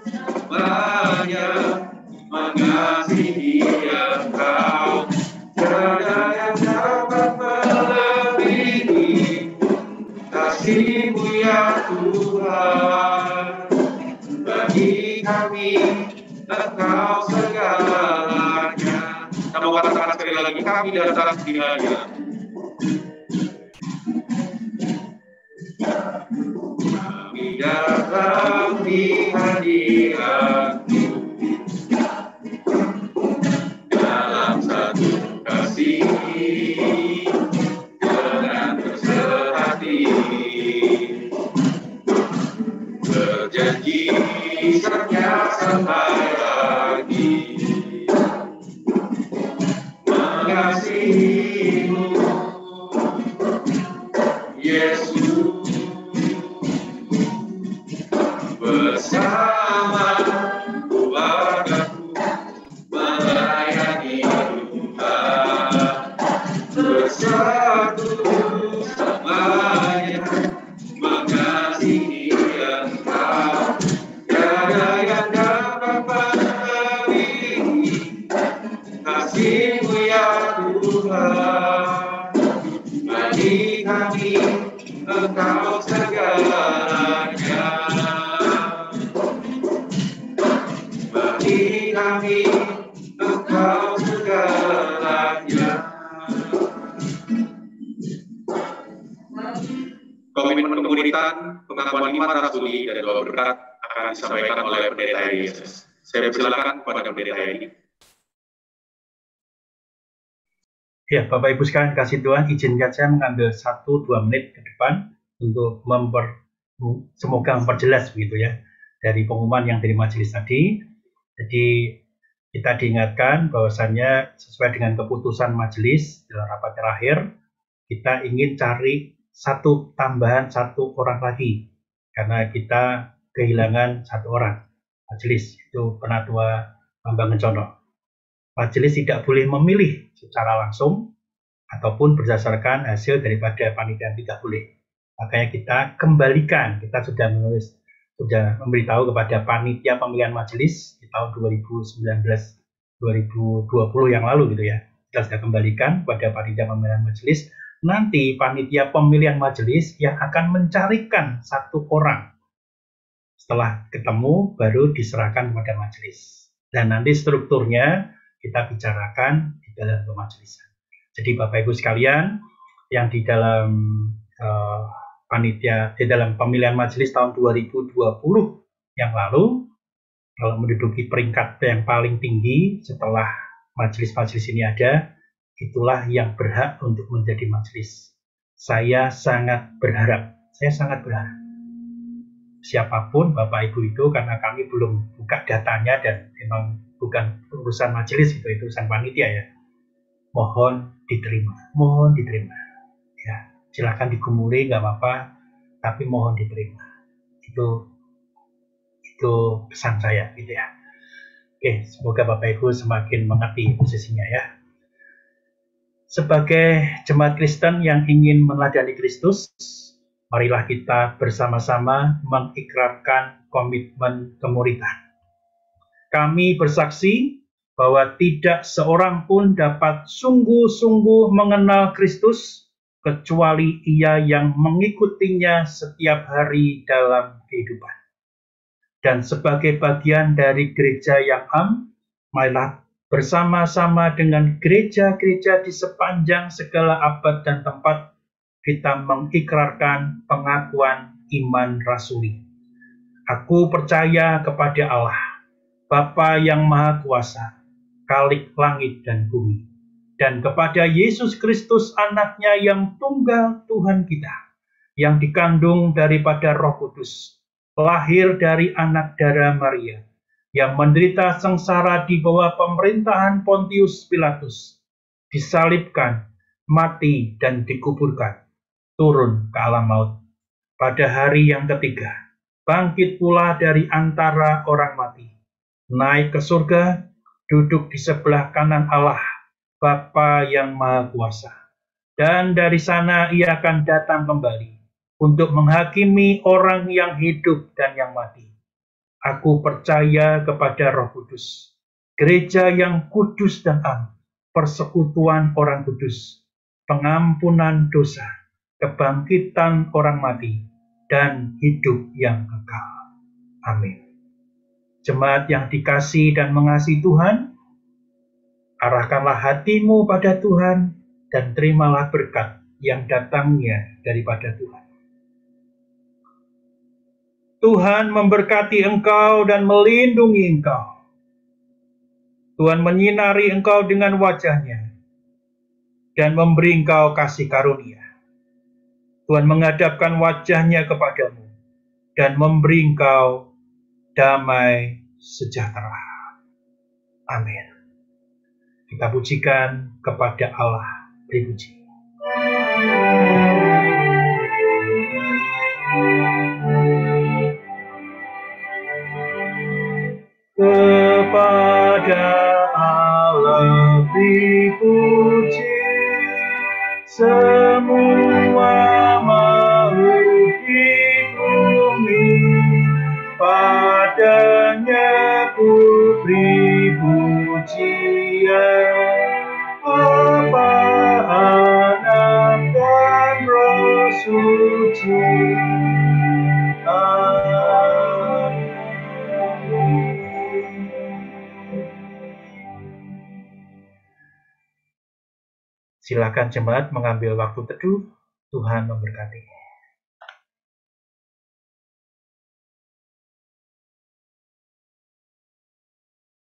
semuanya mengasihi Engkau. Tiada yang dapat melebihi kasih-Mu ya Tuhan. Bagi kami Engkau segalanya. Kita mau katakan sekali lagi, kami datang di hadirat. Kami datang di hadirat-Mu dalam satu kasih dengan berserah hati, berjanji saja sampai lagi mengasihi-Mu. Yesus bersama keluargaku melayani Tuhan, bersatu semuanya mengasihi Engkau. Tiada yang dapat melebihi kasih-Mu ya Tuhan. Bagi kami Engkau segalanya. Bagi kami Engkau segalanya. Komitmen kemuritan, pengakuan iman rasuli dan doa berkat akan disampaikan oleh Pendeta Yesus. Saya persilakan kepada Pendeta Edi. Ya, Bapak Ibu sekalian kasih Tuhan, izinkan saya mengambil 1-2 menit ke depan untuk semoga memperjelas begitu ya dari pengumuman yang dari majelis tadi. Jadi kita diingatkan bahwasannya sesuai dengan keputusan majelis dalam rapat terakhir, kita ingin cari tambahan satu orang lagi karena kita kehilangan 1 orang majelis, itu Penatua Bambang Ngencono. Majelis tidak boleh memilih secara langsung ataupun berdasarkan hasil daripada panitia, tidak boleh. Makanya kita kembalikan, kita sudah memberitahu kepada panitia pemilihan majelis di tahun 2019-2020 yang lalu gitu ya. Kita sudah kembalikan kepada panitia pemilihan majelis nanti panitia pemilihan majelis yang akan mencarikan satu orang. Setelah ketemu, baru diserahkan kepada majelis. Dan nanti strukturnya kita bicarakan di dalam pemajelisan. Jadi Bapak Ibu sekalian, yang di dalam panitia, di dalam pemilihan majelis tahun 2020 yang lalu, kalau menduduki peringkat yang paling tinggi setelah majelis-majelis ini ada, itulah yang berhak untuk menjadi majelis. Saya sangat berharap, siapapun Bapak Ibu itu, karena kami belum buka datanya dan memang bukan urusan majelis, itu urusan panitia ya. Mohon diterima. Ya, silakan digumuli nggak apa-apa, tapi mohon diterima. Itu pesan saya gitu ya. Oke, semoga Bapak Ibu semakin mengerti posisinya ya. Sebagai jemaat Kristen yang ingin meneladani Kristus, marilah kita bersama-sama mengikrarkan komitmen kemuridan. Kami bersaksi bahwa tidak seorang pun dapat sungguh-sungguh mengenal Kristus kecuali ia yang mengikutinya setiap hari dalam kehidupan. Dan sebagai bagian dari gereja yang am, marilah bersama-sama dengan gereja-gereja di sepanjang segala abad dan tempat kita mengikrarkan pengakuan iman rasuli. Aku percaya kepada Allah, Bapa yang Maha Kuasa, Khalik langit dan bumi, dan kepada Yesus Kristus anaknya yang tunggal Tuhan kita, yang dikandung daripada Roh Kudus, lahir dari anak darah Maria, yang menderita sengsara di bawah pemerintahan Pontius Pilatus, disalibkan, mati dan dikuburkan, turun ke alam maut. Pada hari yang ketiga, bangkit pula dari antara orang mati, naik ke surga, duduk di sebelah kanan Allah, Bapa yang Maha Kuasa. Dan dari sana ia akan datang kembali untuk menghakimi orang yang hidup dan yang mati. Aku percaya kepada Roh Kudus, gereja yang kudus dan am, persekutuan orang kudus, pengampunan dosa, kebangkitan orang mati, dan hidup yang kekal. Amin. Jemaat yang dikasihi dan mengasihi Tuhan, arahkanlah hatimu pada Tuhan dan terimalah berkat yang datangnya daripada Tuhan. Tuhan memberkati engkau dan melindungi engkau. Tuhan menyinari engkau dengan wajah-Nya dan memberi engkau kasih karunia. Tuhan menghadapkan wajah-Nya kepadamu dan memberi engkau damai sejahtera. Amin. Kita pujikan kepada Allah. Dipuji. Kepada Allah dipuji, semua makhluk di bumi, padanya ku beri pujian, Bapa, Anak, dan Roh Suci. Silakan jemaat mengambil waktu teduh. Tuhan memberkati.